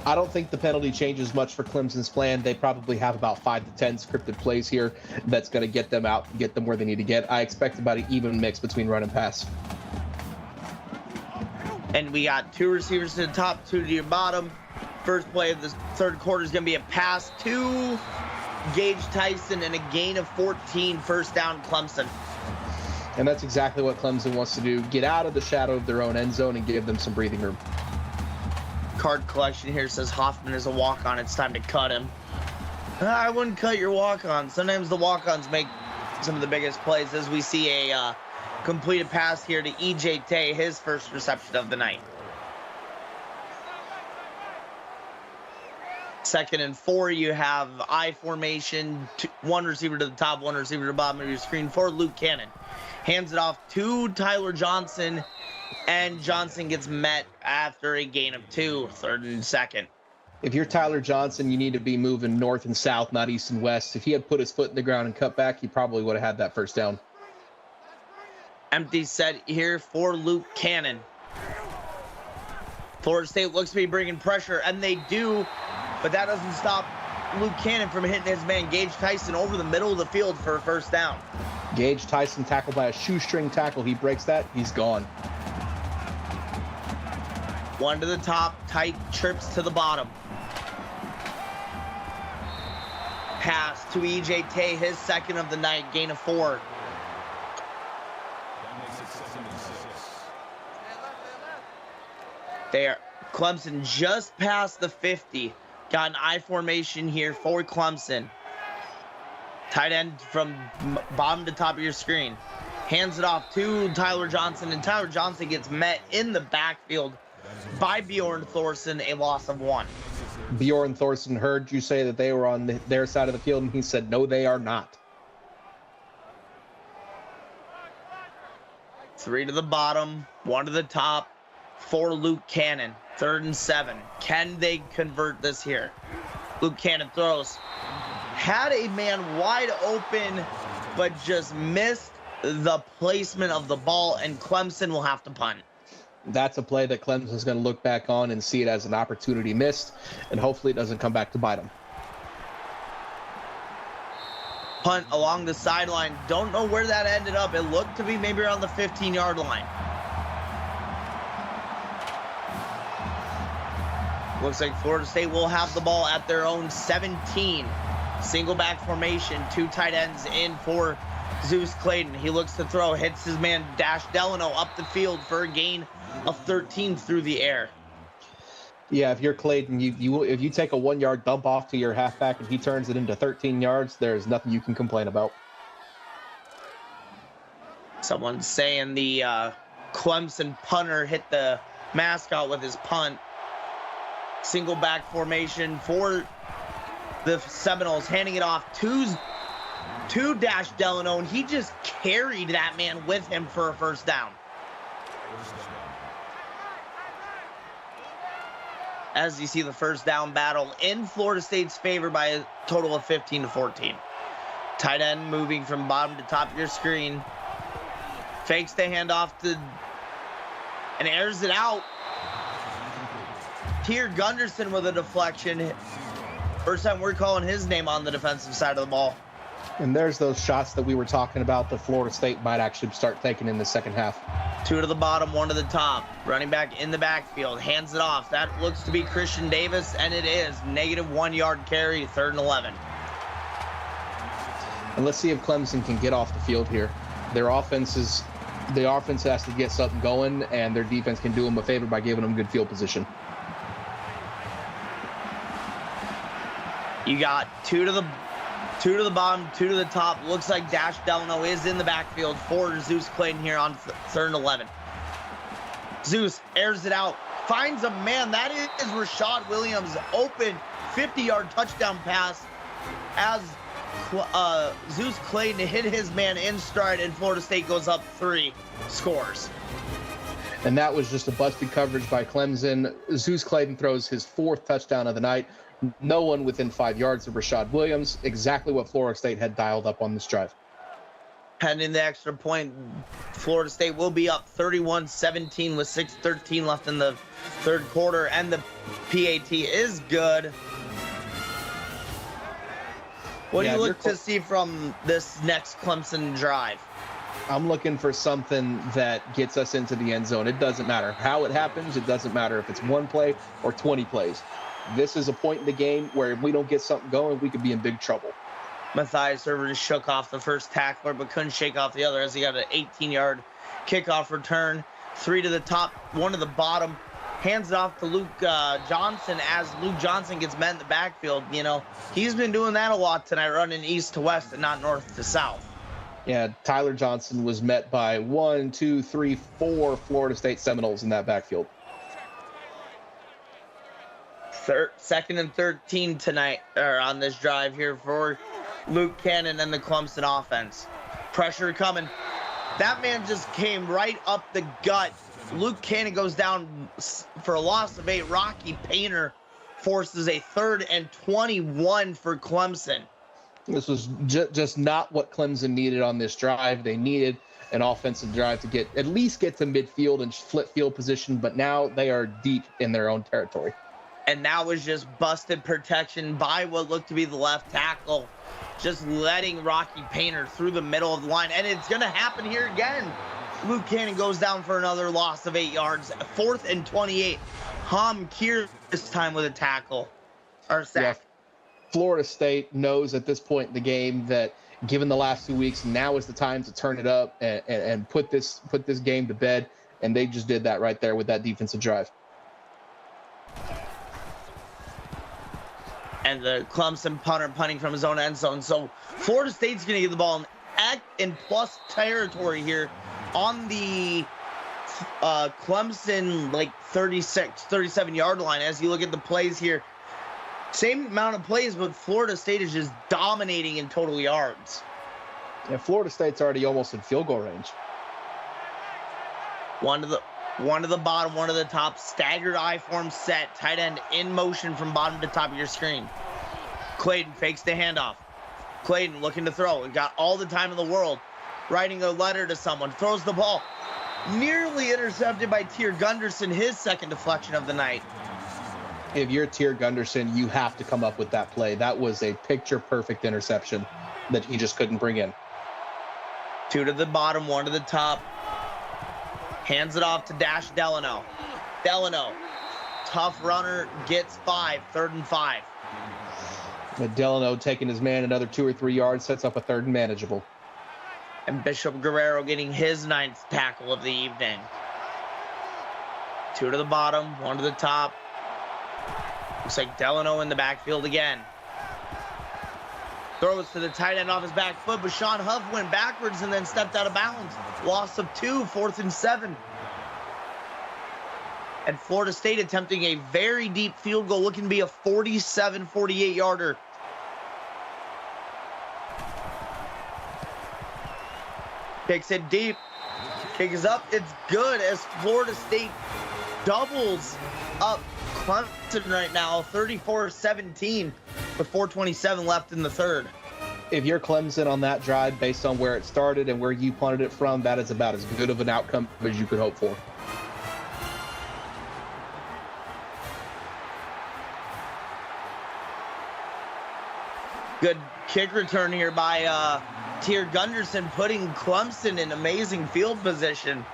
I don't think the penalty changes much for Clemson's plan. They probably have about 5 to 10 scripted plays here that's going to get them out, get them where they need to get. I expect about an even mix between run and pass. And we got 2 receivers to the top, 2 to your bottom. First play of the third quarter is going to be a pass to Gage Tyson and a gain of 14, first down Clemson. And that's exactly what Clemson wants to do. Get out of the shadow of their own end zone and give them some breathing room. Card collection here says Hoffman is a walk-on. It's time to cut him. I wouldn't cut your walk-on. Sometimes the walk-ons make some of the biggest plays, as we see a completed pass here to E.J. Tay, his first reception of the night. 2nd and 4, you have I formation, 1 receiver to the top, 1 receiver to the bottom of your screen for Luke Cannon. Hands it off to Tyler Johnson, and Johnson gets met after a gain of 2, 3rd and 2nd. If you're Tyler Johnson, you need to be moving north and south, not east and west. If he had put his foot in the ground and cut back, he probably would have had that first down. Empty set here for Luke Cannon. Florida State looks to be bringing pressure, and they do, but that doesn't stop Luke Cannon from hitting his man Gage Tyson over the middle of the field for a first down. Gage Tyson tackled by a shoestring tackle. He breaks that, he's gone. 1 to the top, tight trips to the bottom. Pass to E.J. Tay, his 2nd of the night, gain of 4. Clemson just past the 50. Got an I formation here for Clemson. Tight end from bottom to top of your screen. Hands it off to Tyler Johnson, and Tyler Johnson gets met in the backfield by Bjorn Thorson, a loss of 1. Bjorn Thorson heard you say that they were on their side of the field, and he said, no, they are not. 3 to the bottom, 1 to the top for Luke Cannon. 3rd and 7. Can they convert this here? Luke Cannon throws. Had a man wide open, but just missed the placement of the ball, and Clemson will have to punt. That's a play that Clemson's going to look back on and see it as an opportunity missed, and hopefully it doesn't come back to bite them. Punt along the sideline. Don't know where that ended up. It looked to be maybe around the 15-yard line. Looks like Florida State will have the ball at their own 17. Single back formation, 2 tight ends in for Zeus Clayton. He looks to throw, hits his man Dash Delano up the field for a gain of 13 through the air. Yeah, if you're Clayton, if you take a 1-yard dump off to your halfback and he turns it into 13 yards, there's nothing you can complain about. Someone's saying the Clemson punter hit the mascot with his punt. Single back formation for the Seminoles, handing it off to Dash Delano, and he just carried that man with him for a first down. As you see the first down battle in Florida State's favor by a total of 15-14. Tight end moving from bottom to top of your screen. Fakes the handoff and airs it out. Tier Gunderson with a deflection. First time we're calling his name on the defensive side of the ball. And there's those shots that we were talking about that Florida State might actually start taking in the second half. 2 to the bottom, 1 to the top. Running back in the backfield, hands it off. That looks to be Christian Davis, and it is. -1 yard carry, 3rd and 11. And let's see if Clemson can get off the field here. The offense has to get something going, and their defense can do them a favor by giving them good field position. You got 2 to the bottom, 2 to the top. Looks like Dash Delano is in the backfield for Zeus Clayton here on 3rd and 11. Zeus airs it out, finds a man. That is Rashad Williams, open 50-yard touchdown pass as Zeus Clayton hit his man in stride, and Florida State goes up 3, scores. And that was just a busted coverage by Clemson. Zeus Clayton throws his 4th touchdown of the night. No one within 5 yards of Rashad Williams. Exactly what Florida State had dialed up on this drive. Heading the extra point, Florida State will be up 31-17 with 6:13 left in the 3rd quarter, and the PAT is good. What do you look to see from this next Clemson drive? I'm looking for something that gets us into the end zone. It doesn't matter how it happens. It doesn't matter if it's 1 play or 20 plays. This is a point in the game where if we don't get something going, we could be in big trouble. Matthias Server just shook off the first tackler, but couldn't shake off the other as he got an 18-yard kickoff return. 3 to the top, 1 to the bottom. Hands it off to Luke Johnson as Luke Johnson gets met in the backfield. You know, he's been doing that a lot tonight, running east to west and not north to south. Yeah, Tyler Johnson was met by 1, 2, 3, 4 Florida State Seminoles in that backfield. 2nd and 13 tonight, or on this drive here for Luke Cannon and the Clemson offense. Pressure coming. That man just came right up the gut. Luke Cannon goes down for a loss of 8. Rocky Painter forces a 3rd and 21 for Clemson. This was just not what Clemson needed on this drive. They needed an offensive drive to at least get to midfield and flip field position, but now they are deep in their own territory. And that was just busted protection by what looked to be the left tackle, just letting Rocky Painter through the middle of the line. And it's going to happen here again. Luke Cannon goes down for another loss of 8 yards. 4th and 28. Ham Kier this time with a tackle or sack. Yeah. Florida State knows at this point in the game that given the last 2 weeks, now is the time to turn it up and put this game to bed. And they just did that right there with that defensive drive. And the Clemson punter punting from his own end zone. So Florida State's going to get the ball in plus territory here on the Clemson 37-yard line. As you look at the plays here, same amount of plays, but Florida State is just dominating in total yards. And Florida State's already almost in field goal range. 1 to the bottom, 1 to the top, staggered I-form set, tight end in motion from bottom to top of your screen. Clayton fakes the handoff. Clayton looking to throw. He got all the time in the world. Writing a letter to someone. Throws the ball. Nearly intercepted by Tier Gunderson, his 2nd deflection of the night. If you're Tier Gunderson, you have to come up with that play. That was a picture-perfect interception that he just couldn't bring in. 2 to the bottom, 1 to the top. Hands it off to Dash Delano. Delano, tough runner, gets 5, 3rd and 5. But Delano taking his man another 2 or 3 yards, sets up a 3rd and manageable. And Bishop Guerrero getting his 9th tackle of the evening. 2 to the bottom, 1 to the top. Looks like Delano in the backfield again. Throws to the tight end off his back foot, but Sean Huff went backwards and then stepped out of bounds. Loss of 2, 4th and 7. And Florida State attempting a very deep field goal, looking to be a 47, 48-yarder. Kicks it deep. Kick is up. It's good as Florida State doubles up Clemson right now, 34-17 with 4:27 left in the third. If you're Clemson on that drive, based on where it started and where you punted it from, that is about as good of an outcome as you could hope for. Good kick return here by Tier Gunderson, putting Clemson in amazing field position.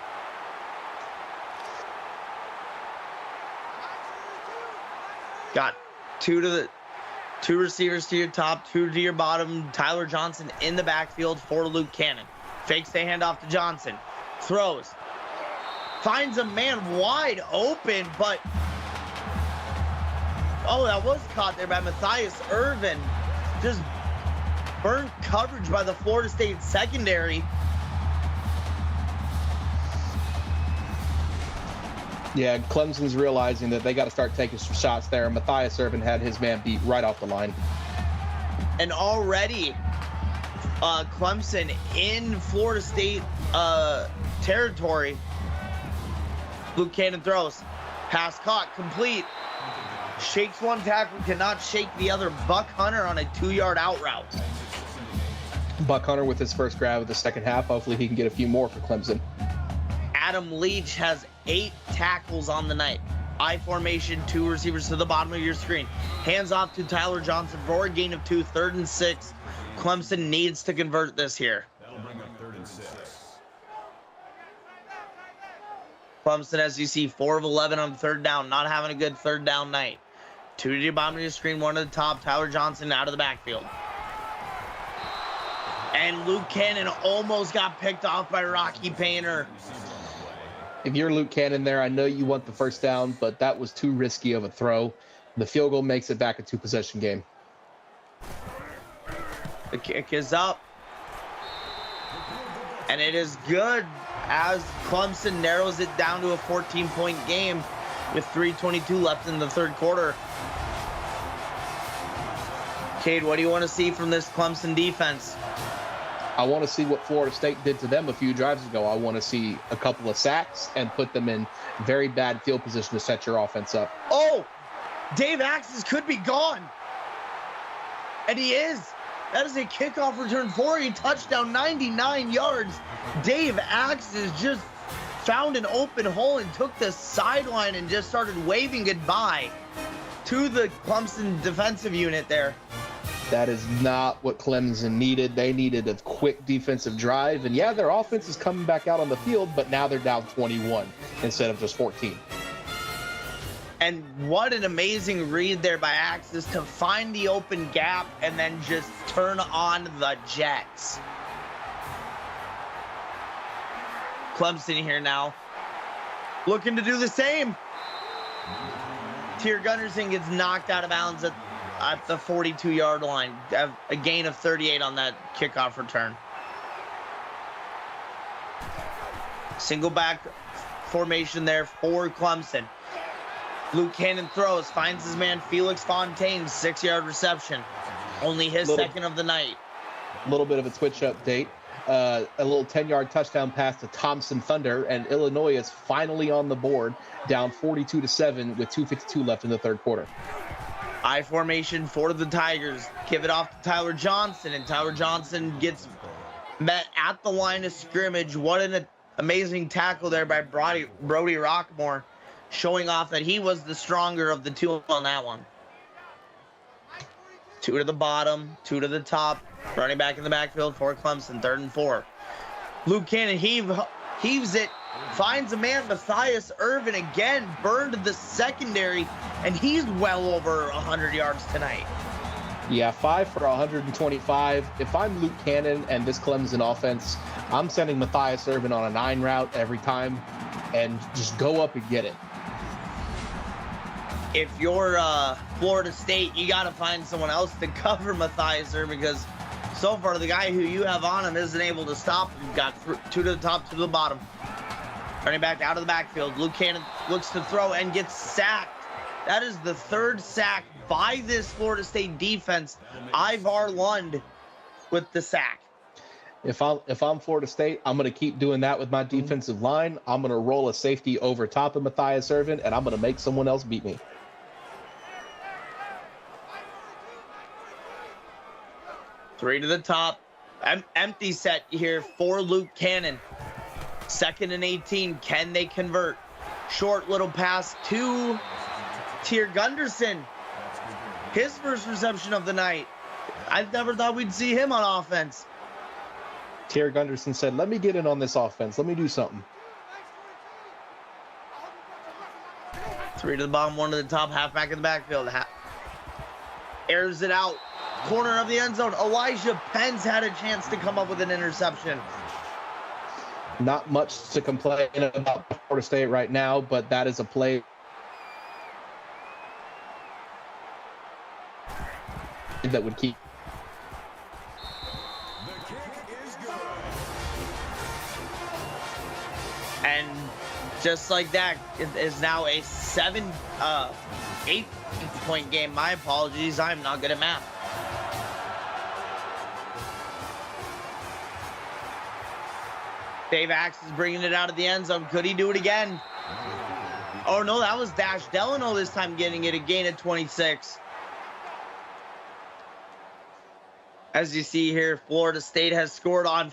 Got two receivers to your top, two to your bottom. Tyler Johnson in the backfield for Luke Cannon. Fakes the handoff to Johnson. Throws. Finds a man wide open, but oh, that was caught there by Matthias Irvin. Just burnt coverage by the Florida State secondary. Yeah, Clemson's realizing that they got to start taking some shots there. Matthias Irvin had his man beat right off the line. And already Clemson in Florida State territory. Luke Cannon throws. Pass caught, complete. Shakes one tackle, cannot shake the other. Buck Hunter on a 2-yard out route. Buck Hunter with his first grab of the second half. Hopefully he can get a few more for Clemson. Adam Leach has 8 tackles on the night. I formation, 2 receivers to the bottom of your screen. Hands off to Tyler Johnson for a gain of 2, 3rd and 6. Clemson needs to convert this here. That'll bring up 3rd and 6. Clemson, as you see, 4 of 11 on 3rd down. Not having a good 3rd down night. 2 to the bottom of your screen, 1 to the top. Tyler Johnson out of the backfield. And Luke Cannon almost got picked off by Rocky Painter. If you're Luke Cannon there, I know you want the first down, but that was too risky of a throw. The field goal makes it back a 2-possession game. The kick is up. And it is good as Clemson narrows it down to a 14-point game with 3:22 left in the third quarter. Cade, what do you want to see from this Clemson defense? I want to see what Florida State did to them a few drives ago. I want to see a couple of sacks and put them in very bad field position to set your offense up. Oh, Dave Axis could be gone. And he is. That is a kickoff return for a touchdown, 99 yards. Dave Axis just found an open hole and took the sideline and just started waving goodbye to the Clemson defensive unit there. That is not what Clemson needed. They needed a quick defensive drive. And yeah, their offense is coming back out on the field, but now they're down 21 instead of just 14. And what an amazing read there by Axis to find the open gap and then just turn on the Jets. Clemson here now, looking to do the same. Tier Gunderson gets knocked out of bounds at the 42-yard line. A gain of 38 on that kickoff return. Single back formation there for Clemson. Luke Cannon throws, finds his man Felix Fontaine, 6-yard reception. Only his second of the night. A little bit of a twitch update. A little 10-yard touchdown pass to Thompson Thunder, and Illinois is finally on the board, down 42-7 with 2:52 left in the third quarter. I formation for the Tigers. Give it off to Tyler Johnson, and Tyler Johnson gets met at the line of scrimmage. What an amazing tackle there by Brody Rockmore, showing off that he was the stronger of the two on that one. 2 to the bottom, 2 to the top. Running back in the backfield for Clemson, 3rd and 4. Luke Cannon heaves it, finds a man, Matthias Irvin again, burned the secondary, and he's well over 100 yards tonight. Yeah, 5 for 125. If I'm Luke Cannon and this Clemson offense, I'm sending Matthias Irvin on a 9 route every time and just go up and get it. If you're Florida State, you got to find someone else to cover Matthias Irvin, because so far the guy who you have on him isn't able to stop him. Got 2 to the top, 2 to the bottom. Running back out of the backfield. Luke Cannon looks to throw and gets sacked. That is the 3rd sack by this Florida State defense. Ivar Lund with the sack. If I'm Florida State, I'm going to keep doing that with my defensive line. I'm going to roll a safety over top of Matthias Irvin, and I'm going to make someone else beat me. Three to the top. Empty set here for Luke Cannon. 2nd and 18. Can they convert? Short little pass to Tier Gunderson. His first reception of the night. I never thought we'd see him on offense. Tier Gunderson said, let me get in on this offense. Let me do something. 3 to the bottom, 1 to the top, halfback in the backfield. Airs it out. Corner of the end zone. Elijah Pence had a chance to come up with an interception. Not much to complain about Florida State right now, but that is a play that would keep. And just like that, it is now a 8-point game. My apologies. I'm not good at math. Dave Axe is bringing it out of the end zone. Could he do it again? Oh, no, that was Dash Delano this time getting it, a gain of 26. As you see here, Florida State has scored on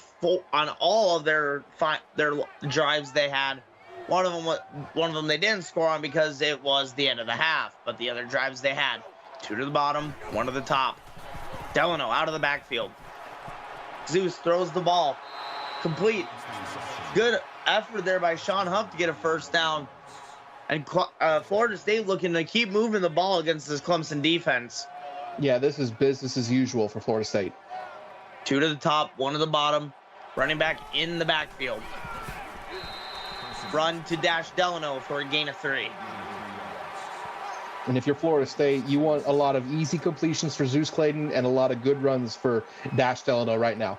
all of their drives they had. One of them they didn't score on because it was the end of the half, but the other drives they had. 2 to the bottom, 1 to the top. Delano out of the backfield. Zeus throws the ball. Complete. Good effort there by Sean Huff to get a first down. And Florida State looking to keep moving the ball against this Clemson defense. Yeah, this is business as usual for Florida State. 2 to the top, 1 to the bottom. Running back in the backfield. Run to Dash Delano for a gain of 3. And if you're Florida State, you want a lot of easy completions for Zeus Clayton and a lot of good runs for Dash Delano right now.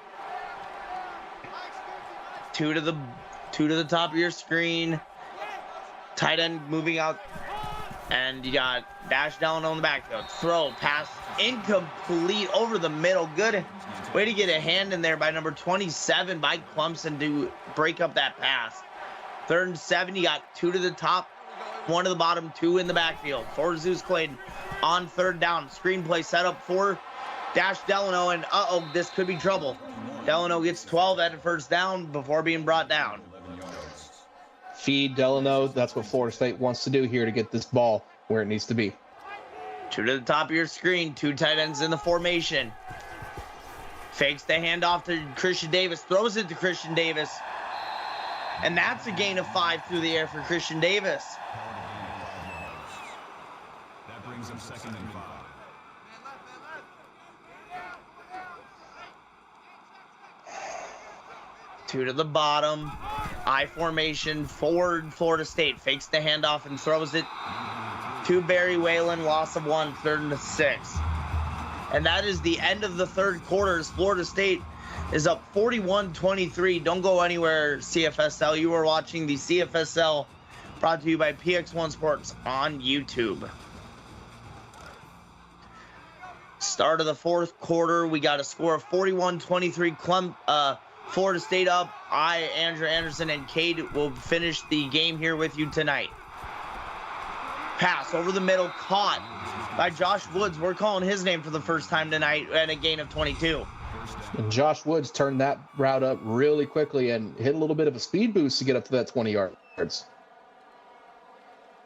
2 to the top of your screen. Tight end moving out. And you got Dash Delano in the backfield. Throw, pass, incomplete over the middle. Good way to get a hand in there by number 27 by Clemson to break up that pass. 3rd and 7, you got 2 to the top, 1 to the bottom, 2 in the backfield for Zeus Clayton on 3rd down. Screenplay set up for Dash Delano, and this could be trouble. Delano gets 12 at the first down before being brought down. Feed Delano. That's what Florida State wants to do here to get this ball where it needs to be. 2 to the top of your screen. 2 tight ends in the formation. Fakes the handoff to Christian Davis. Throws it to Christian Davis. And that's a gain of 5 through the air for Christian Davis. That brings up 2nd and 5. Two to the bottom. I formation for Florida State. Fakes the handoff and throws it to Barry Whalen. Loss of 1, 3rd and 6. And that is the end of the 3rd quarter as Florida State is up 41-23. Don't go anywhere, CFSL. You are watching the CFSL brought to you by PX1 Sports on YouTube. Start of the 4th quarter. We got a score of 41-23. Florida State up. Andrew Anderson, and Cade will finish the game here with you tonight. Pass over the middle, caught by Josh Woods. We're calling his name for the first time tonight, and a gain of 22. And Josh Woods turned that route up really quickly and hit a little bit of a speed boost to get up to that 20 yards.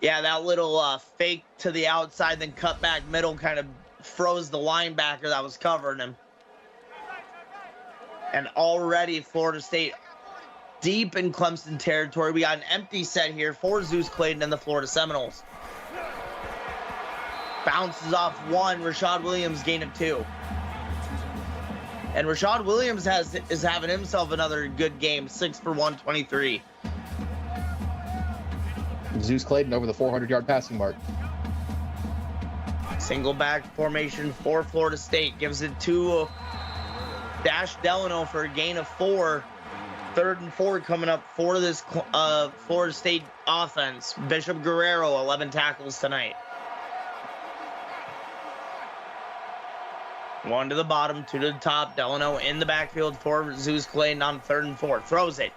Yeah, that little fake to the outside, then cut back middle kind of froze the linebacker that was covering him. And already Florida State deep in Clemson territory. We got an empty set here for Zeus Clayton and the Florida Seminoles. Bounces off 1. Rashad Williams, gain of 2. And Rashad Williams is having himself another good game. 6 for 123. Zeus Clayton over the 400-yard passing mark. Single back formation for Florida State. Gives it to Dash Delano for a gain of 4. 3rd and 4 coming up for this Florida State offense. Bishop Guerrero, 11 tackles tonight. One to the bottom, two to the top. Delano in the backfield for Zeus Clayton on 3rd and 4. Throws it.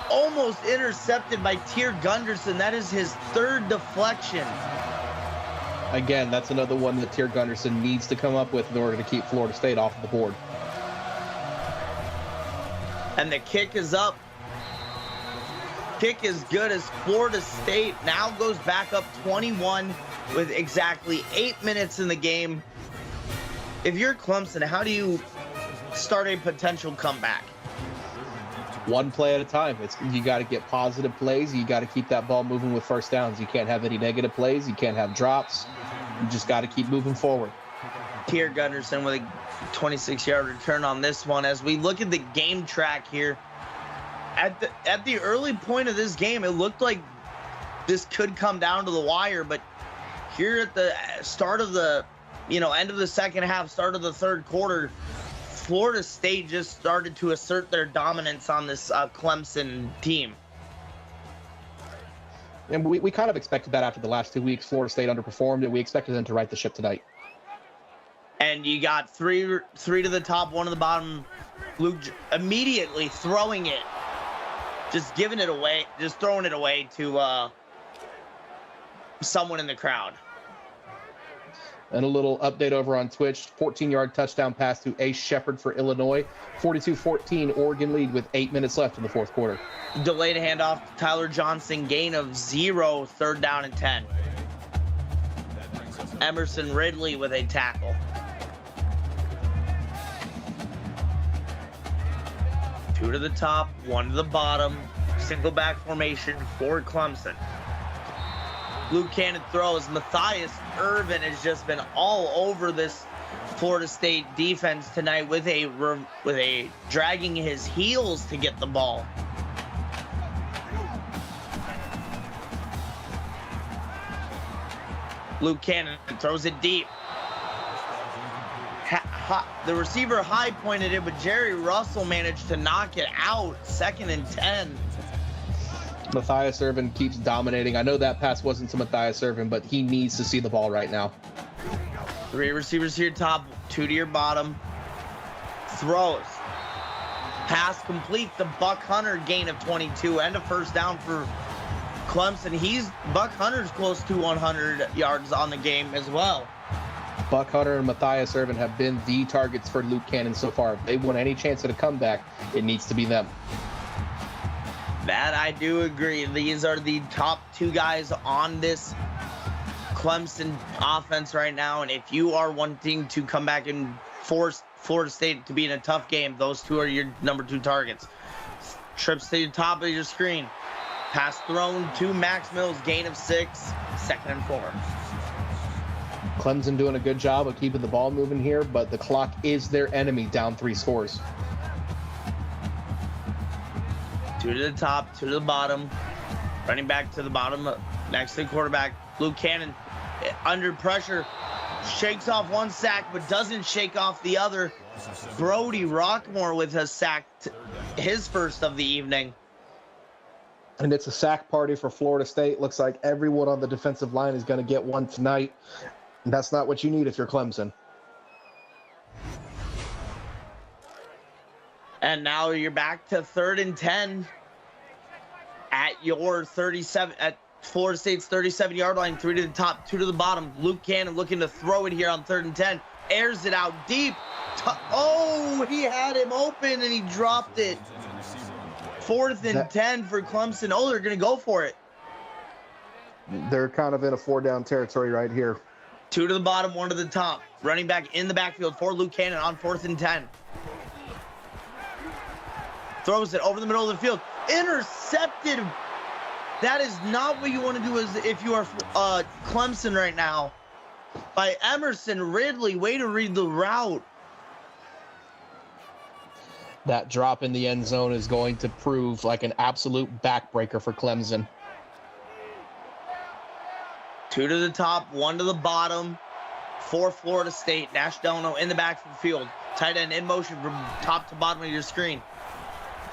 Almost intercepted by Tyr Gunderson. That is his 3rd deflection. Again, that's another one that Tyr Gunderson needs to come up with in order to keep Florida State off of the board. And the kick is up. Kick is good as Florida State now goes back up 21 with exactly 8 minutes in the game. If you're Clemson, how do you start a potential comeback? One play at a time. You got to get positive plays. You got to keep that ball moving with first downs. You can't have any negative plays. You can't have drops. You just got to keep moving forward. Tyr Gunderson with a 26-yard return on this one. As we look at the game track here, at the early point of this game, it looked like this could come down to the wire. But here at the start of the, end of the second half, start of the 3rd quarter, Florida State just started to assert their dominance on this Clemson team. And we kind of expected that after the last 2 weeks. Florida State underperformed, and we expected them to right the ship tonight. And you got three to the top, one to the bottom. Luke immediately throwing it, just giving it away, just throwing it away to someone in the crowd. And a little update over on Twitch. 14-yard touchdown pass to Ace Shepard for Illinois. 42-14, Oregon lead with 8 minutes left in the 4th quarter. Delayed handoff to Tyler Johnson, gain of 0, 3rd down and 10. Emerson Ridley with a tackle. Two to the top, one to the bottom. Single back formation for Clemson. Luke Cannon throws. Matthias Irvin has just been all over this Florida State defense tonight with a dragging his heels to get the ball. Luke Cannon throws it deep. The receiver high pointed it, but Jerry Russell managed to knock it out. 2nd and 10. Matthias Irvin keeps dominating. I know that pass wasn't to Matthias Irvin, but he needs to see the ball right now. 3 receivers here top, 2 to your bottom. Throws. Pass complete. The Buck Hunter gain of 22 and a 1st down for Clemson. Buck Hunter's close to 100 yards on the game as well. Buck Hunter and Matthias Irvin have been the targets for Luke Cannon so far. If they want any chance at a comeback, it needs to be them. That I do agree. These are the top 2 guys on this Clemson offense right now. And if you are wanting to come back and force Florida State to be in a tough game, those 2 are your number 2 targets. Trips to the top of your screen. Pass thrown to Max Mills, gain of 6, 2nd and 4. Clemson doing a good job of keeping the ball moving here, but the clock is their enemy, down 3 scores. 2 to the top, 2 to the bottom. Running back to the bottom, next to the quarterback. Luke Cannon under pressure. Shakes off one sack, but doesn't shake off the other. Brody Rockmore with a sack, his first of the evening. And it's a sack party for Florida State. Looks like everyone on the defensive line is going to get one tonight. And that's not what you need if you're Clemson. And now you're back to 3rd and 10 at your 37, at Florida State's 37-yard line. 3 to the top, 2 to the bottom. Luke Cannon looking to throw it here on 3rd and 10. Airs it out deep. Oh, he had him open and he dropped it. 4th and 10 for Clemson. Oh, they're going to go for it. They're kind of in a 4-down territory right here. 2 to the bottom, 1 to the top. Running back in the backfield for Luke Cannon on 4th and 10. Throws it over the middle of the field. Intercepted. That is not what you want to do as if you are Clemson right now. By Emerson Ridley. Way to read the route. That drop in the end zone is going to prove like an absolute backbreaker for Clemson. 2 to the top, 1 to the bottom for Florida State. Nash Delano in the backfield. Tight end in motion from top to bottom of your screen.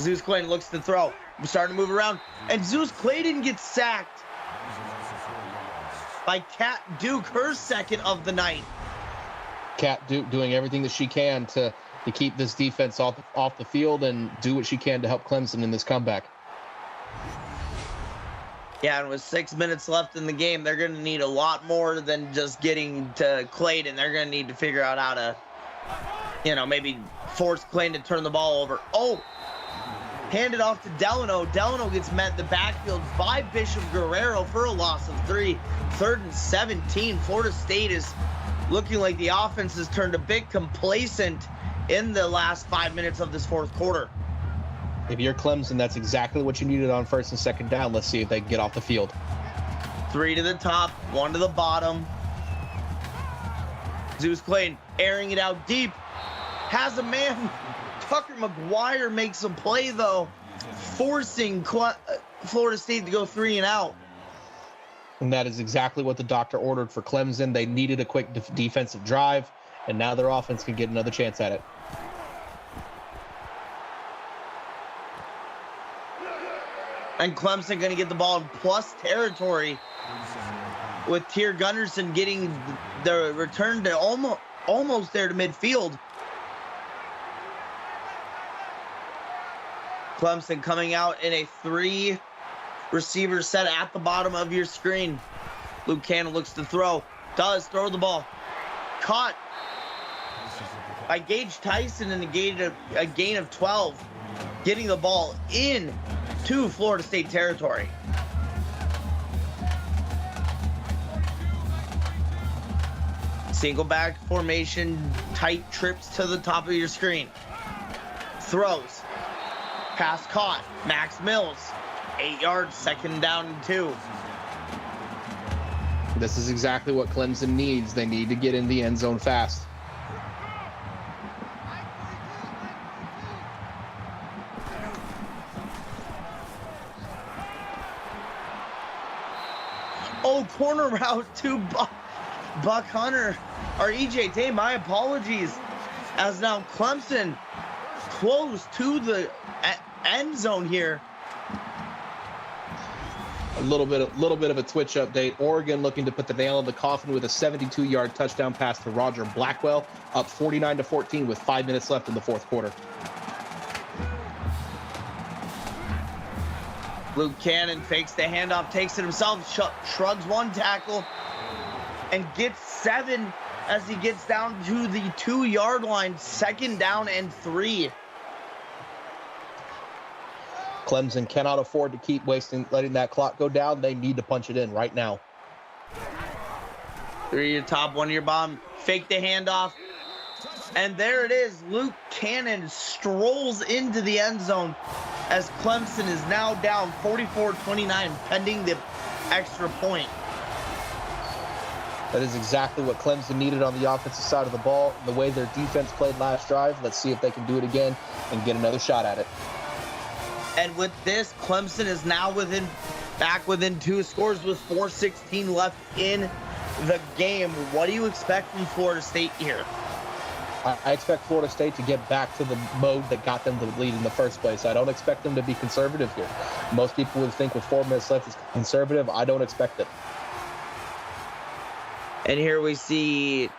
Zeus Clayton looks to throw. We're starting to move around. And Zeus Clayton gets sacked by Kat Duke, her 2nd of the night. Cat doing everything that she can to keep this defense off the field and do what she can to help Clemson in this comeback. Yeah, and with 6 minutes left in the game, they're going to need a lot more than just getting to Clayton. They're going to need to figure out how to, maybe force Clayton to turn the ball over. Oh, hand it off to Delano. Delano gets met in the backfield by Bishop Guerrero for a loss of 3. 3rd and 17. Florida State is looking like the offense has turned a bit complacent in the last 5 minutes of this fourth quarter. If you're Clemson, that's exactly what you needed on 1st and 2nd down. Let's see if they can get off the field. 3 to the top, 1 to the bottom. Zeus Clayton airing it out deep. Has a man. Tucker McGuire makes a play, though, forcing Florida State to go 3 and out. And that is exactly what the doctor ordered for Clemson. They needed a quick defensive drive, and now their offense can get another chance at it. And Clemson going to get the ball in plus territory with Tier Gunderson getting the return to almost there to midfield. Clemson coming out in a 3 receiver set at the bottom of your screen. Luke Cannon looks to throw. Does throw the ball. Caught by Gage Tyson in a gain of 12. Getting the ball in to Florida State territory. Single back formation, tight trips to the top of your screen. Throws. Pass caught. Max Mills. 8 yards, 2nd down and 2. This is exactly what Clemson needs. They need to get in the end zone fast. Oh, corner route to Buck Hunter, or EJ Day, my apologies. As now Clemson close to the end zone here. A little bit of a twitch update. Oregon looking to put the nail in the coffin with a 72-yard touchdown pass to Roger Blackwell, up 49-14 with 5 minutes left in the fourth quarter. Luke Cannon fakes the handoff, takes it himself, shrugs 1 tackle, and gets 7 as he gets down to the 2-yard line. 2nd down and 3. Clemson cannot afford to keep letting that clock go down. They need to punch it in right now. 3 to your top, 1 to your bottom. Fake the handoff. And there it is. Luke Cannon strolls into the end zone as Clemson is now down 44-29 pending the extra point. That is exactly what Clemson needed on the offensive side of the ball. The way their defense played last drive, let's see if they can do it again and get another shot at it. And with this, Clemson is now back within 2 scores with 4:16 left in the game. What do you expect from Florida State here? I expect Florida State to get back to the mode that got them to the lead in the first place. I don't expect them to be conservative here. Most people would think with 4 minutes left is conservative. I don't expect it. And here we see,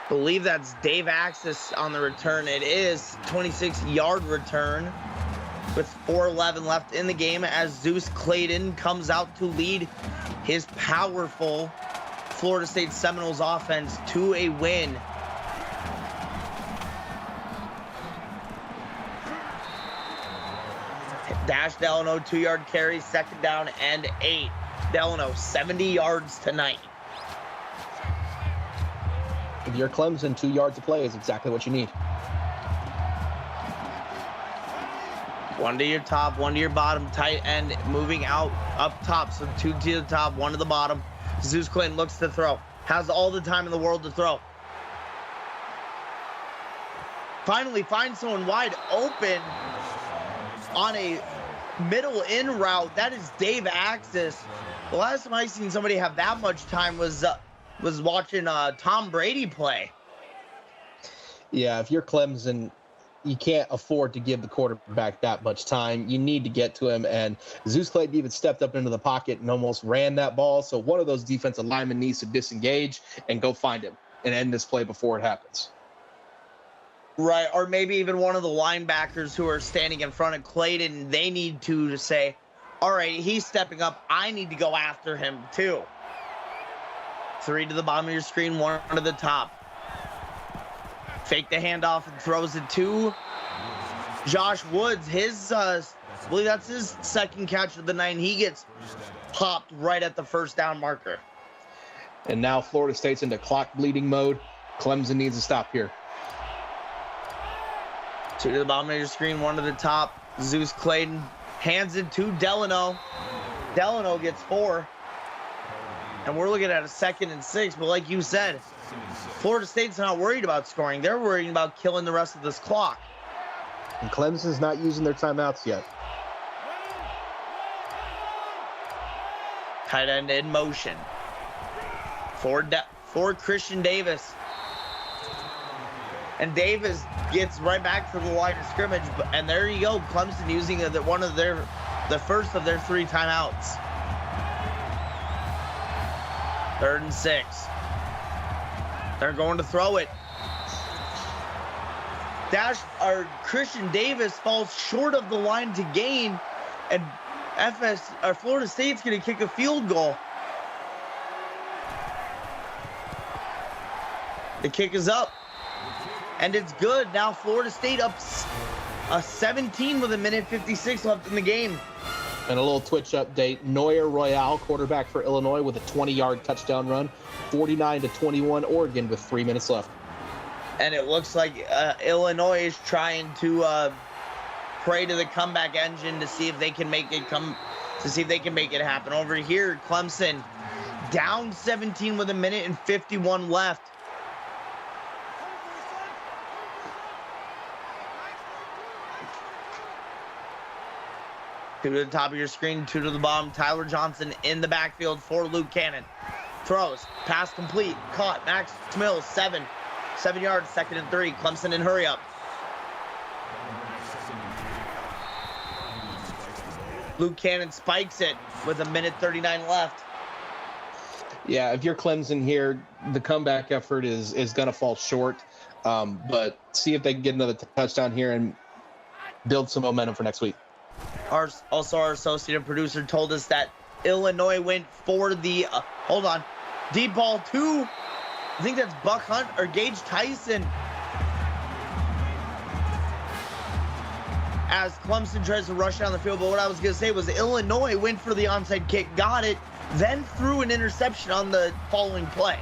believe that's Dave Axis on the return. It is 26-yard return with 4:11 left in the game as Zeus Clayton comes out to lead his powerful Florida State Seminoles offense to a win. Dash Delano, 2-yard carry, 2nd down and 8. Delano, 70 yards tonight. If you're Clemson, 2 yards of play is exactly what you need. 1 to your top, 1 to your bottom, tight end moving out up top. So 2 to the top, 1 to the bottom. Zeus Clayton looks to throw. Has all the time in the world to throw. Finally finds someone wide open on a middle in route. That is Dave Axis. The last time I seen somebody have that much time was watching Tom Brady play. Yeah, if you're Clemson, you can't afford to give the quarterback that much time. You need to get to him, and Zeus Clayton even stepped up into the pocket and almost ran that ball. So one of those defensive linemen needs to disengage and go find him. and end this play before it happens. Right, or maybe even one of the linebackers who are standing in front of Clayton, they need to say, all right, he's stepping up. I need to go after him too. 3 to the bottom of your screen, 1 to the top. Fake the handoff and throws it to Josh Woods. I believe that's his second catch of the night. He gets popped right at the first down marker. And now Florida State's into clock bleeding mode. Clemson needs to stop here. 2 to the bottom of your screen, 1 to the top. Zeus Clayton hands it to Delano. Delano gets 4. And we're looking at a 2nd and 6. But like you said, Florida State's not worried about scoring. They're worried about killing the rest of this clock. And Clemson's not using their timeouts yet. Tight end in motion. For Christian Davis. And Davis gets right back to the line of scrimmage. And there you go. Clemson using the first of their 3 timeouts. 3rd and 6. They're going to throw it. Christian Davis falls short of the line to gain. And Florida State's going to kick a field goal. The kick is up. And it's good. Now Florida State up 17 with 1:56 left in the game. And a little Twitch update. Noyer Royale, quarterback for Illinois, with a 20-yard touchdown run. 49-21 Oregon with 3 minutes left. And it looks like Illinois is trying to pray to the comeback engine to see if they can make it happen. Over here, Clemson down 17 with 1:51 left. Two to the top of your screen, 2 to the bottom. Tyler Johnson in the backfield for Luke Cannon. Throws, pass complete, caught. Max Mills, 7 yards, 2nd and 3. Clemson in hurry up. Luke Cannon spikes it with 1:39 left. Yeah, if you're Clemson here, the comeback effort is going to fall short. But see if they can get another touchdown here and build some momentum for next week. Our associate producer told us that Illinois went for the deep ball to, I think that's Buck Hunt or Gage Tyson, as Clemson tries to rush down the field. But what I was going to say was Illinois went for the onside kick, got it, then threw an interception on the following play.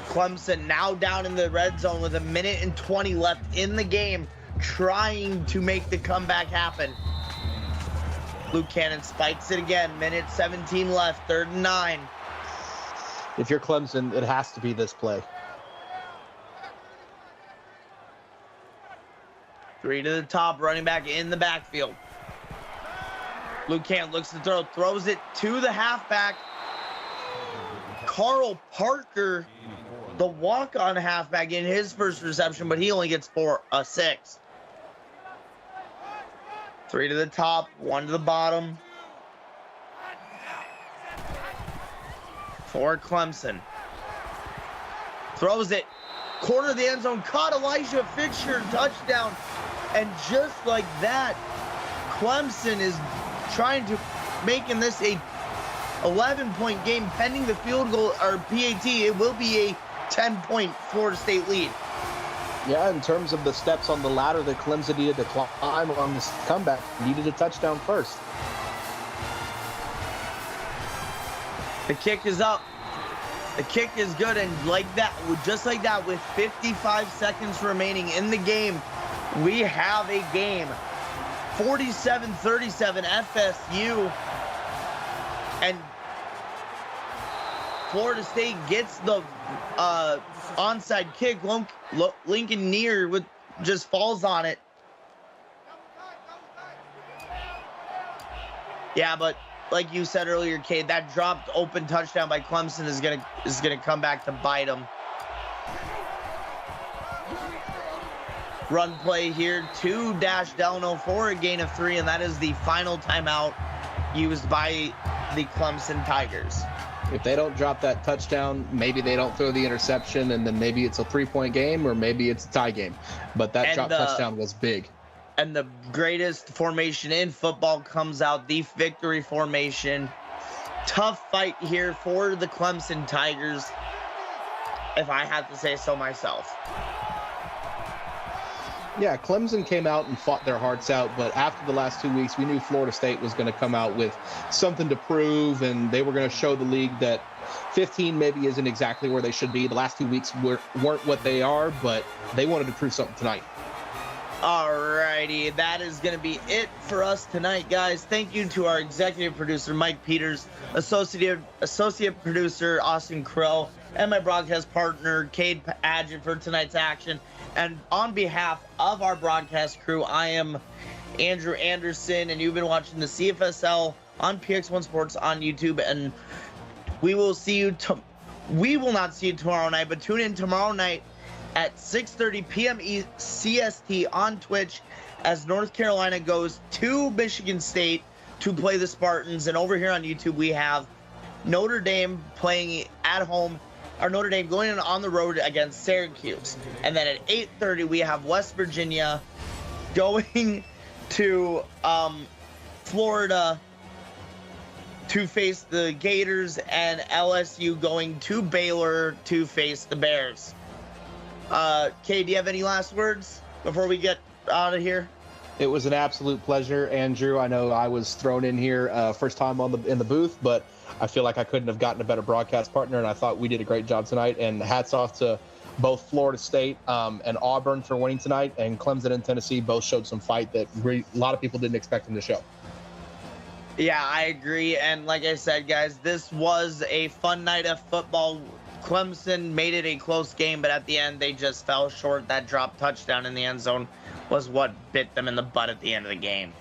Clemson now down in the red zone with 1:20 left in the game, trying to make the comeback happen. Luke Cannon spikes it again. 1:17 left, 3rd and 9. If you're Clemson, it has to be this play. 3 to the top, running back in the backfield. Luke Cannon looks to throw, throws it to the halfback. Carl Parker, the walk-on halfback, in his first reception, but he only gets 6. 3 to the top, 1 to the bottom. For Clemson. Throws it. Corner of the end zone. Caught Elijah Fisher. Touchdown. And just like that, Clemson is trying to making this a 11-point game pending the field goal or PAT. It will be a 10-point Florida State lead. Yeah, in terms of the steps on the ladder that Clemson needed to climb on this comeback, needed a touchdown first. The kick is up. The kick is good, and just like that, with 55 seconds remaining in the game, we have a game. 47-37 FSU. And Florida State gets the onside kick. Lincoln Neer just falls on it. Yeah, but like you said earlier, Cade, that dropped open touchdown by Clemson is gonna come back to bite them. Run play here to Delano for a gain of 3, and that is the final timeout used by the Clemson Tigers. If they don't drop that touchdown, maybe they don't throw the interception, and then maybe it's a 3-point game, or maybe it's a tie game. But that drop touchdown was big. And the greatest formation in football comes out, the victory formation. Tough fight here for the Clemson Tigers, if I had to say so myself. Yeah, Clemson came out and fought their hearts out, but after the last 2 weeks, we knew Florida State was going to come out with something to prove, and they were going to show the league that 15 maybe isn't exactly where they should be. The last 2 weeks weren't what they are, but they wanted to prove something tonight. Alrighty, that is going to be it for us tonight, guys. Thank you to our executive producer, Mike Peters, associate producer, Austin Crow, and my broadcast partner, Cade Padgett, for tonight's action. And on behalf of our broadcast crew, I am Andrew Anderson, and you've been watching the CFSL on PX1 Sports on YouTube. And we will see you. We will not see you tomorrow night, but tune in tomorrow night at 6:30 p.m. CST on Twitch as North Carolina goes to Michigan State to play the Spartans. And over here on YouTube, we have Notre Dame playing at home, or Notre Dame going on the road against Syracuse. And then at 8:30, we have West Virginia going to Florida to face the Gators, and LSU going to Baylor to face the Bears. Kay, do you have any last words before we get out of here? It was an absolute pleasure, Andrew. I know I was thrown in here first time in the booth, but I feel like I couldn't have gotten a better broadcast partner, and I thought we did a great job tonight. And hats off to both Florida State and Auburn for winning tonight, and Clemson and Tennessee both showed some fight that a lot of people didn't expect them to show. Yeah, I agree. And like I said, guys, this was a fun night of football. Clemson made it a close game, but at the end, they just fell short. That drop touchdown in the end zone was what bit them in the butt at the end of the game.